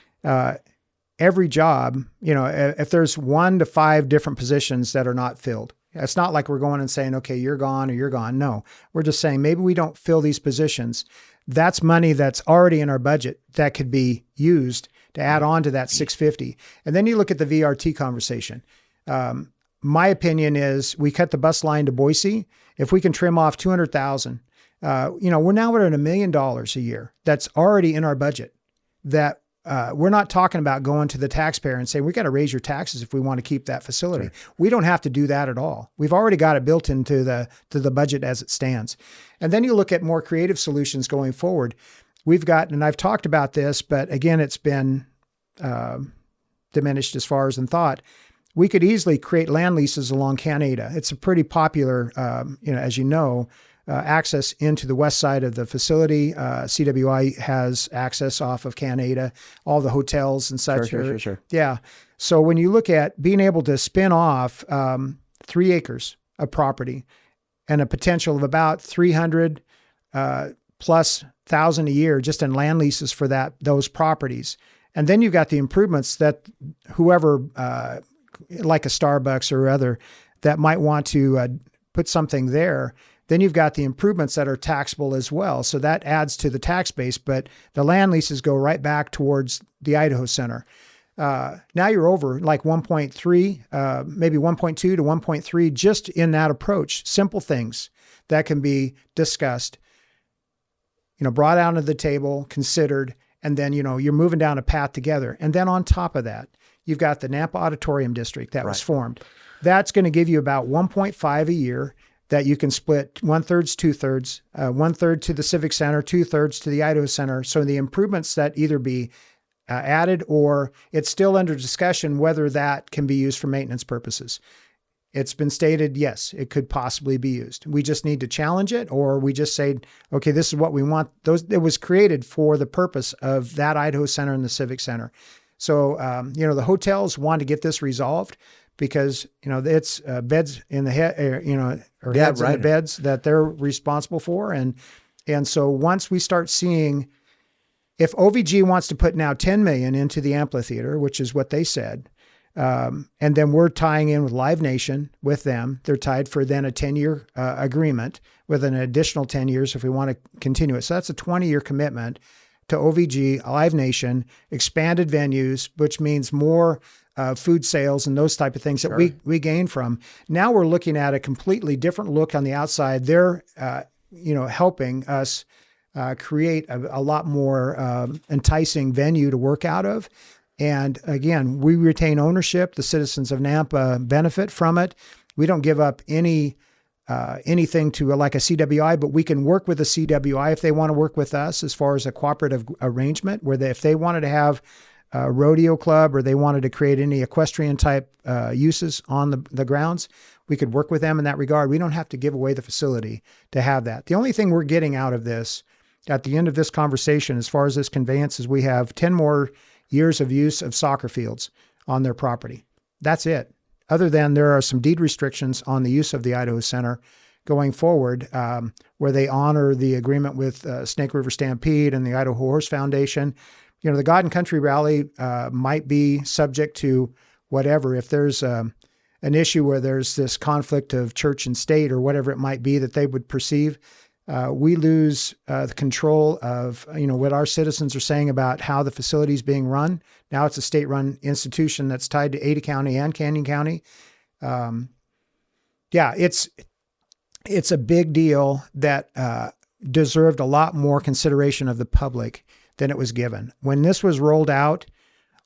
every job, if there's 1 to 5 different positions that are not filled, it's not like we're going and saying, okay, you're gone or you're gone. No, we're just saying maybe we don't fill these positions. That's money that's already in our budget that could be used to add on to that 650. And then you look at the VRT conversation. My opinion is we cut the bus line to Boise. If we can trim off 200,000, we're now at $1 million a year. That's already in our budget. That we're not talking about going to the taxpayer and saying, we got to raise your taxes if we want to keep that facility. Sure. We don't have to do that at all. We've already got it built into the budget as it stands. And then you look at more creative solutions going forward. We've got, and I've talked about this, but again, it's been diminished as far as in thought. We could easily create land leases along Canada. It's a pretty popular, as you know, access into the west side of the facility. CWI has access off of Canada, all the hotels and such. Sure. Yeah. So when you look at being able to spin off 3 acres of property and a potential of about 300 plus thousand a year just in land leases for those properties. And then you've got the improvements that whoever, like a Starbucks or other, that might want to put something there. Then you've got the improvements that are taxable as well. So that adds to the tax base, but the land leases go right back towards the Idaho Center. Now you're over like 1.3, maybe 1.2 to 1.3, just in that approach. Simple things that can be discussed, brought out to the table, considered, and then, you're moving down a path together. And then on top of that, you've got the Nampa Auditorium District that was formed. That's going to give you about 1.5 a year that you can split 1/3, 2/3, 1/3 to the Civic Center, 2/3 to the Idaho Center. So the improvements that either be added or it's still under discussion whether that can be used for maintenance purposes. It's been stated, yes, it could possibly be used. We just need to challenge it, or we just say, okay, this is what we want. It was created for the purpose of that Idaho Center and the Civic Center. So, the hotels want to get this resolved because, it's beds in the head, or heads in the beds that they're responsible for. And so once we start seeing, if OVG wants to put now $10 million into the amphitheater, which is what they said, and then we're tying in with Live Nation with them, they're tied for then a 10-year agreement with an additional 10 years if we want to continue it. So that's a 20-year commitment to OVG, Live Nation, expanded venues, which means more food sales and those type of things that we gain from. Now we're looking at a completely different look on the outside. They're, helping us create a lot more enticing venue to work out of. And again, we retain ownership. The citizens of Nampa benefit from it. We don't give up anything to like a CWI, but we can work with a CWI if they want to work with us as far as a cooperative arrangement where if they wanted to have a rodeo club or they wanted to create any equestrian type uses on the grounds, we could work with them in that regard. We don't have to give away the facility to have that. The only thing we're getting out of this at the end of this conversation, as far as this conveyance, is we have 10 more years of use of soccer fields on their property. That's it. Other than there are some deed restrictions on the use of the Idaho Center going forward, where they honor the agreement with Snake River Stampede and the Idaho Horse Foundation. The God and Country Rally might be subject to whatever. If there's an issue where there's this conflict of church and state or whatever it might be that they would perceive, we lose the control of, what our citizens are saying about how the facility is being run. Now it's a state-run institution that's tied to Ada County and Canyon County. It's a big deal that deserved a lot more consideration of the public than it was given. When this was rolled out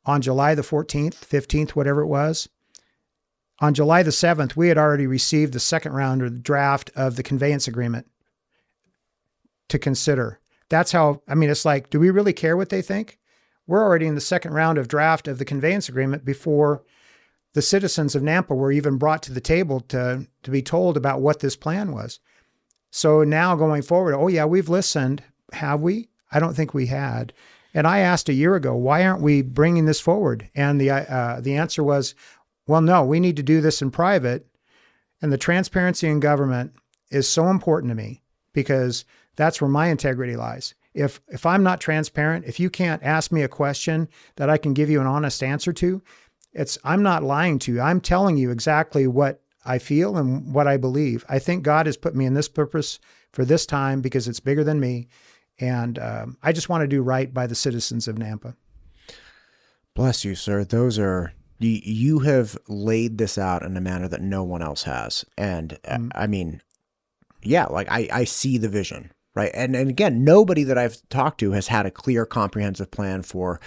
on July the 14th, 15th, whatever it was, on July the 7th, we had already received the second round or the draft of the conveyance agreement to consider. That's how, it's like, do we really care what they think? We're already in the second round of draft of the conveyance agreement before the citizens of Nampa were even brought to the table to be told about what this plan was. So now going forward, oh yeah, we've listened. Have we? I don't think we had. And I asked a year ago, why aren't we bringing this forward? And the answer was, well, no, we need to do this in private. And the transparency in government is so important to me because that's where my integrity lies. If I'm not transparent, if you can't ask me a question that I can give you an honest answer to, I'm not lying to you. I'm telling you exactly what I feel and what I believe. I think God has put me in this purpose for this time because it's bigger than me. And I just want to do right by the citizens of Nampa. Bless you, sir. Those are, you have laid this out in a manner that no one else has. And I mean, yeah, like I see the vision, right? And again, nobody that I've talked to has had a clear, comprehensive plan for,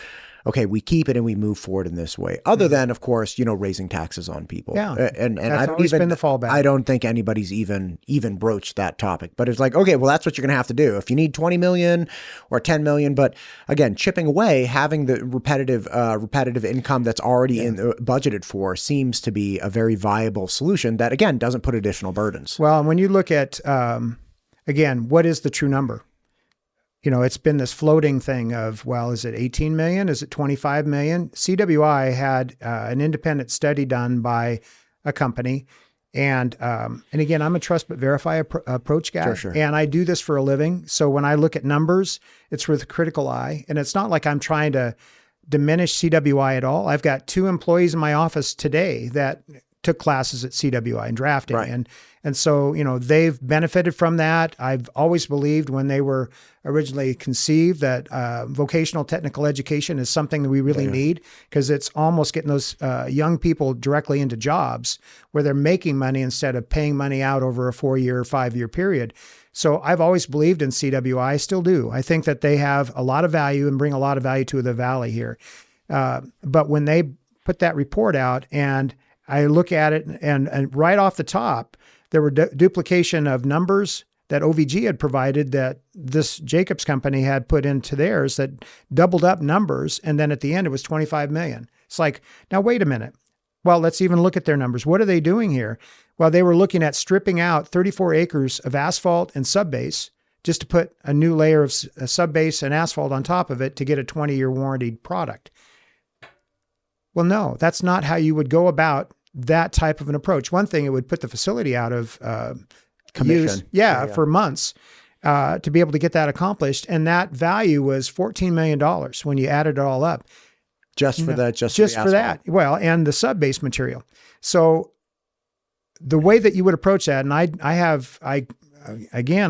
okay, we keep it and we move forward in this way. Other than, of course, raising taxes on people. Yeah, and that's I don't always even been the fallback. I don't think anybody's even broached that topic. But it's like, okay, well, that's what you're going to have to do if you need 20 million or 10 million. But again, chipping away, having the repetitive income that's already budgeted for seems to be a very viable solution that again doesn't put additional burdens. Well, and when you look at again, what is the true number? It's been this floating thing of, well, is it 18 million? Is it 25 million? CWI had an independent study done by a company. And again, I'm a trust but verify approach guy. Sure. And I do this for a living. So when I look at numbers, it's with a critical eye. And it's not like I'm trying to diminish CWI at all. I've got 2 employees in my office today that took classes at CWI and drafting. Right. And so, they've benefited from that. I've always believed when they were originally conceived that vocational technical education is something that we really need, because it's almost getting those young people directly into jobs where they're making money instead of paying money out over a 4-year, 5-year period. So I've always believed in CWI. I still do. I think that they have a lot of value and bring a lot of value to the Valley here. But when they put that report out and I look at it and right off the top, there were duplication of numbers that OVG had provided that this Jacobs company had put into theirs that doubled up numbers. And then at the end, it was 25 million. It's like, now, wait a minute. Well, let's even look at their numbers. What are they doing here? Well, they were looking at stripping out 34 acres of asphalt and subbase just to put a new layer of subbase and asphalt on top of it to get a 20-year warranted product. Well, no, that's not how you would go about that type of an approach. One thing, it would put the facility out of commission. For months to be able to get that accomplished. And that value was $14 million when you added it all up. Just for that. Well, and the sub-base material. So the way that you would approach that, and I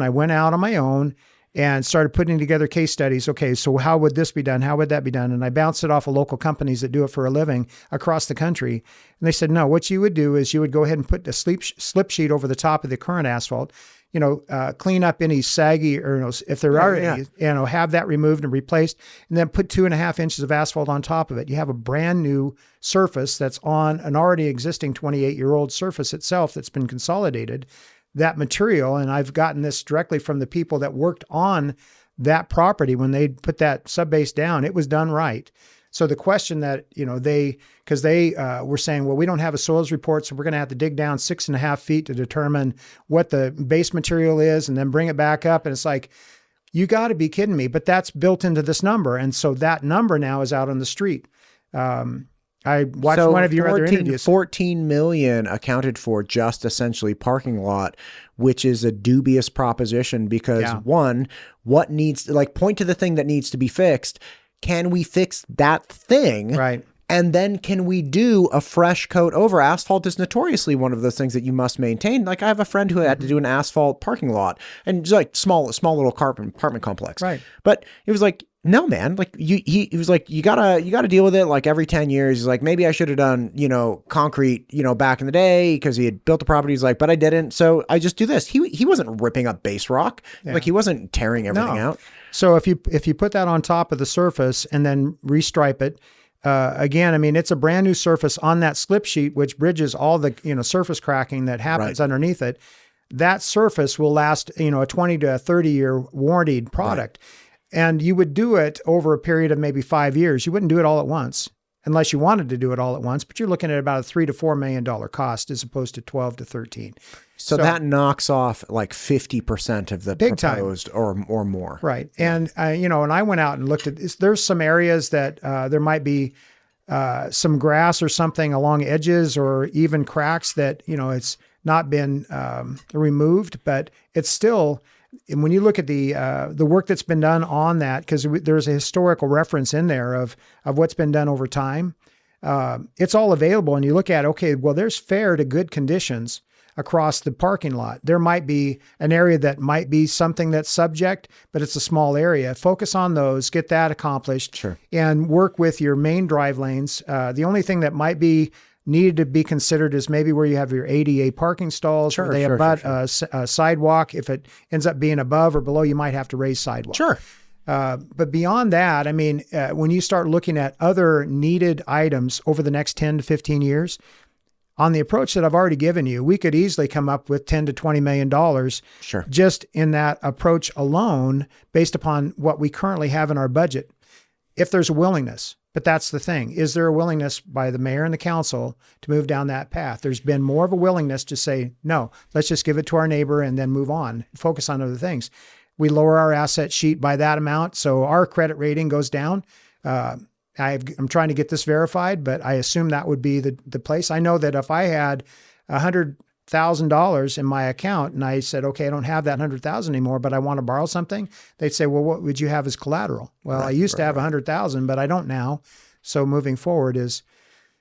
went out on my own and started putting together case studies. Okay, so how would this be done? How would that be done? And I bounced it off of local companies that do it for a living across the country. And they said, no, what you would do is you would go ahead and put a slip sheet over the top of the current asphalt, clean up any saggy, or if there are any, have that removed and replaced, and then put 2.5 inches of asphalt on top of it. You have a brand new surface that's on an already existing 28-year-old surface itself that's been consolidated. That material, and I've gotten this directly from the people that worked on that property when they put that subbase down, it was done right. So the question that, because they were saying, well, we don't have a soils report, so we're going to have to dig down 6.5 feet to determine what the base material is and then bring it back up. And it's like, you got to be kidding me, but that's built into this number. And so that number now is out on the street. I watched one of your other interviews. 14 million accounted for just essentially parking lot, which is a dubious proposition because one, what needs, point to the thing that needs to be fixed. Can we fix that thing? Right. And then can we do a fresh coat over? Asphalt is notoriously one of those things that you must maintain. Like I have a friend who had to do an asphalt parking lot and just like small little apartment complex. Right. But it was like, no, man, like he was like, you gotta deal with it like every 10 years. He's like, maybe I should have done, concrete, back in the day because he had built the property. He's like, but I didn't. So I just do this. He wasn't ripping up base rock. Yeah. Like he wasn't tearing everything out. So if you put that on top of the surface and then restripe it, again, I mean, it's a brand new surface on that slip sheet, which bridges all the, surface cracking that happens underneath it. That surface will last, a 20 to 30 year warranted product. Right. And you would do it over a period of maybe 5 years. You wouldn't do it all at once unless you wanted to do it all at once, but you're looking at about a $3 to $4 million cost as opposed to 12 to 13. So that knocks off like 50% of the proposed or more. Right. And, and I went out and looked at this. There's some areas that there might be some grass or something along edges or even cracks that, it's not been removed, but it's still and when you look at the work that's been done on that, because there's a historical reference in there of what's been done over time, it's all available. And you look at, okay, well, there's fair to good conditions across the parking lot. There might be an area that might be something that's subject, but it's a small area. Focus on those, get that accomplished, Sure. and work with your main drive lanes. The only thing that might be needed to be considered is maybe where you have your ADA parking stalls, Sure, where they sure, abut sure. a sidewalk. If it ends up being above or below, you might have to raise sidewalk. Sure. But beyond that, I mean, when you start looking at other needed items over the next 10 to 15 years, on the approach that I've already given you, we could easily come up with $10 to $20 million Sure. just in that approach alone, based upon what we currently have in our budget, if there's a willingness. But that's the thing. Is there a willingness by the mayor and the council to move down that path? There's been more of a willingness to say, no, let's just give it to our neighbor and then move on, focus on other things. We lower our asset sheet by that amount, so our credit rating goes down. I'm trying to get this verified, but I assume that would be the place. I know that if I had $100,000 in my account and I said, okay, I don't have that 100,000 anymore, but I want to borrow something, they'd say, well, what would you have as collateral? Well, I used to have 100,000, but I don't now. So moving forward and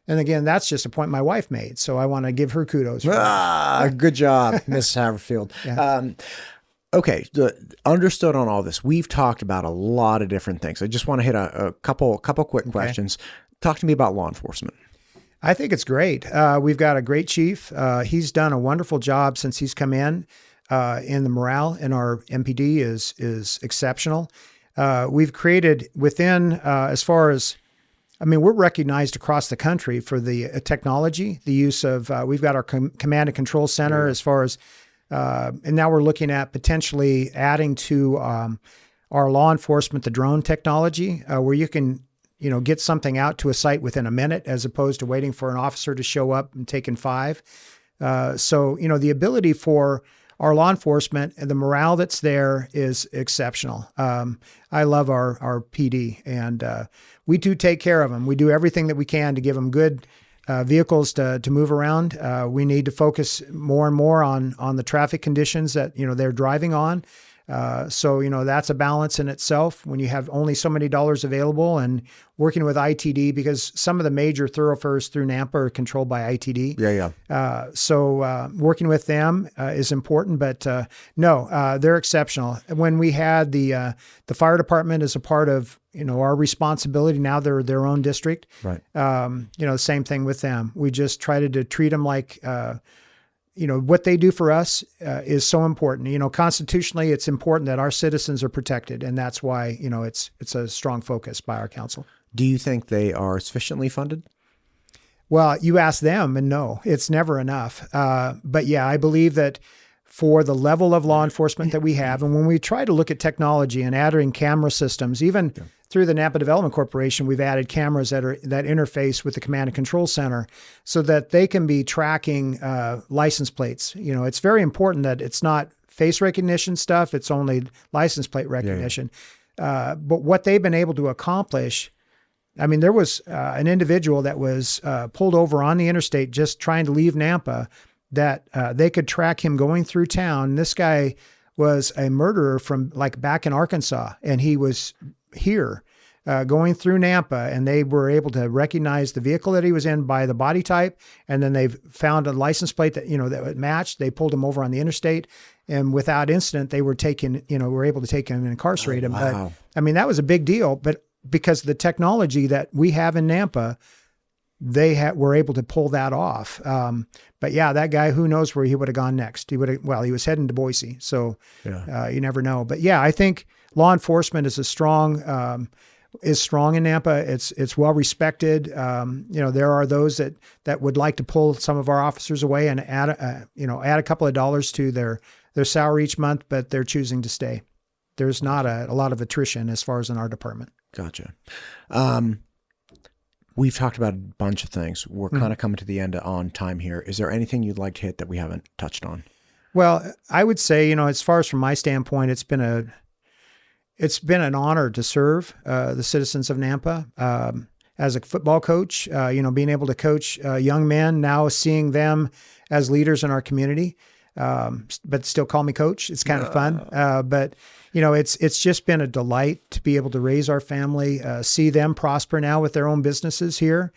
again, that's just a point my wife made. So I want to give her kudos. Good job, Miss Haverfield. Yeah. Okay, understood on all this. We've talked about a lot of different things. I just want to hit a couple quick questions. Talk to me about law enforcement. I think it's great. We've got a great chief. He's done a wonderful job since he's come in. And the morale in our MPD is exceptional. We've created within, as far as, I mean, we're recognized across the country for the technology, the use of, we've got our command and control center as far as, and now we're looking at potentially adding to our law enforcement the drone technology, where you can, get something out to a site within a minute as opposed to waiting for an officer to show up and taking 5. So, the ability for our law enforcement and the morale that's there is exceptional. I love our PD, and we do take care of them. We do everything that we can to give them good vehicles to move around. We need to focus more and more on the traffic conditions that, they're driving on. So, that's a balance in itself when you have only so many dollars available, and working with ITD, because some of the major thoroughfares through Nampa are controlled by ITD. Yeah. So working with them is important, but no, they're exceptional. When we had the fire department as a part of, our responsibility, now they're their own district. Right. Same thing with them. We just try to treat them like, what they do for us is so important. Constitutionally, it's important that our citizens are protected, and that's why, it's a strong focus by our council. Do you think they are sufficiently funded? Well, you ask them, and no, it's never enough. But yeah, I believe that for the level of law enforcement that we have, and when we try to look at technology and adding camera systems, even through the Nampa Development Corporation, we've added cameras that interface with the command and control center so that they can be tracking license plates. It's very important that it's not face recognition stuff. It's only license plate recognition. But what they've been able to accomplish, I mean, there was an individual that was pulled over on the interstate just trying to leave Nampa, that they could track him going through town. This guy was a murderer from back in Arkansas, and he was here going through Nampa, and they were able to recognize the vehicle that he was in by the body type. And then they found a license plate that, that matched. They pulled him over on the interstate, and without incident, they were were able to take him and incarcerate him. Wow. But I mean, that was a big deal, but because of the technology that we have in Nampa, they were able to pull that off. But yeah, that guy, who knows where he would have gone next? He was heading to Boise. So you never know. But yeah, I think law enforcement is strong in Nampa. It's well respected. There are those that would like to pull some of our officers away and add a couple of dollars to their salary each month, but they're choosing to stay. There's not a lot of attrition as far as in our department. Gotcha. We've talked about a bunch of things. We're kind of coming to the end on time here. Is there anything you'd like to hit that we haven't touched on? Well, I would say, as far as from my standpoint, it's been an honor to serve the citizens of Nampa. As a football coach, being able to coach young men, now seeing them as leaders in our community. but still call me coach. It's kind of fun. But it's just been a delight to be able to raise our family, see them prosper now with their own businesses here.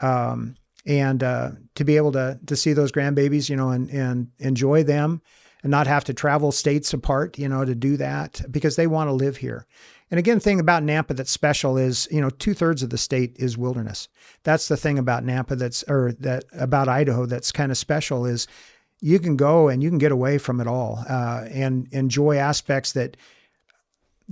And to be able to see those grandbabies, and enjoy them and not have to travel states apart, to do that because they want to live here. And again, the thing about Nampa that's special is, 2/3 of the state is wilderness. That's the thing about Nampa about Idaho that's kind of special is you can go and you can get away from it all and enjoy aspects that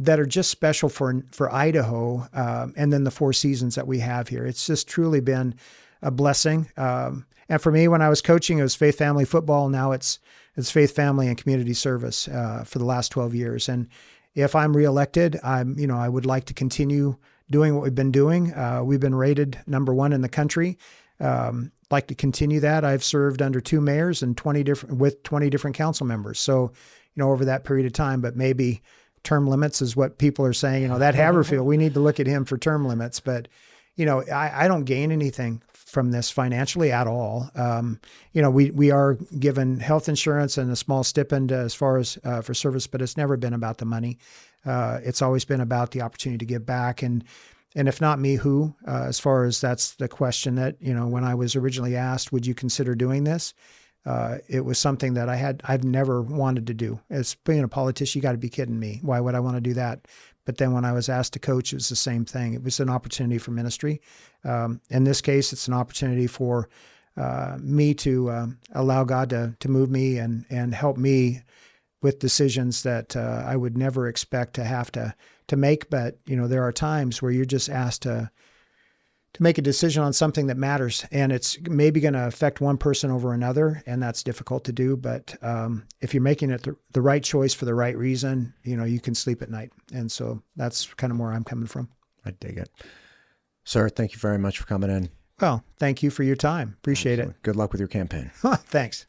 are just special for Idaho and then the 4 seasons that we have here. It's just truly been a blessing. And for me, when I was coaching, it was faith, family, football. Now it's faith, family, and community service for the last 12 years. And if I'm reelected, I would like to continue doing what we've been doing. We've been rated number 1 in the country. Like to continue that. I've served under 2 mayors and 20 different council members. So, over that period of time, but maybe term limits is what people are saying. That Haverfield, we need to look at him for term limits. But, I don't gain anything from this financially at all. We are given health insurance and a small stipend as far as for service, but it's never been about the money. It's always been about the opportunity to give back. And if not me, who? As far as that's the question that, when I was originally asked, would you consider doing this? It was something that I've never wanted to do. As being a politician, you got to be kidding me. Why would I want to do that? But then when I was asked to coach, it was the same thing. It was an opportunity for ministry. In this case, it's an opportunity for me to allow God to move me and help me with decisions that I would never expect to have to make. But, there are times where you're just asked to make a decision on something that matters, and it's maybe going to affect one person over another, and that's difficult to do. But if you're making it the right choice for the right reason, you can sleep at night. And so that's kind of where I'm coming from. I dig it. Sir, thank you very much for coming in. Well, thank you for your time. Appreciate it. Good luck with your campaign. Thanks.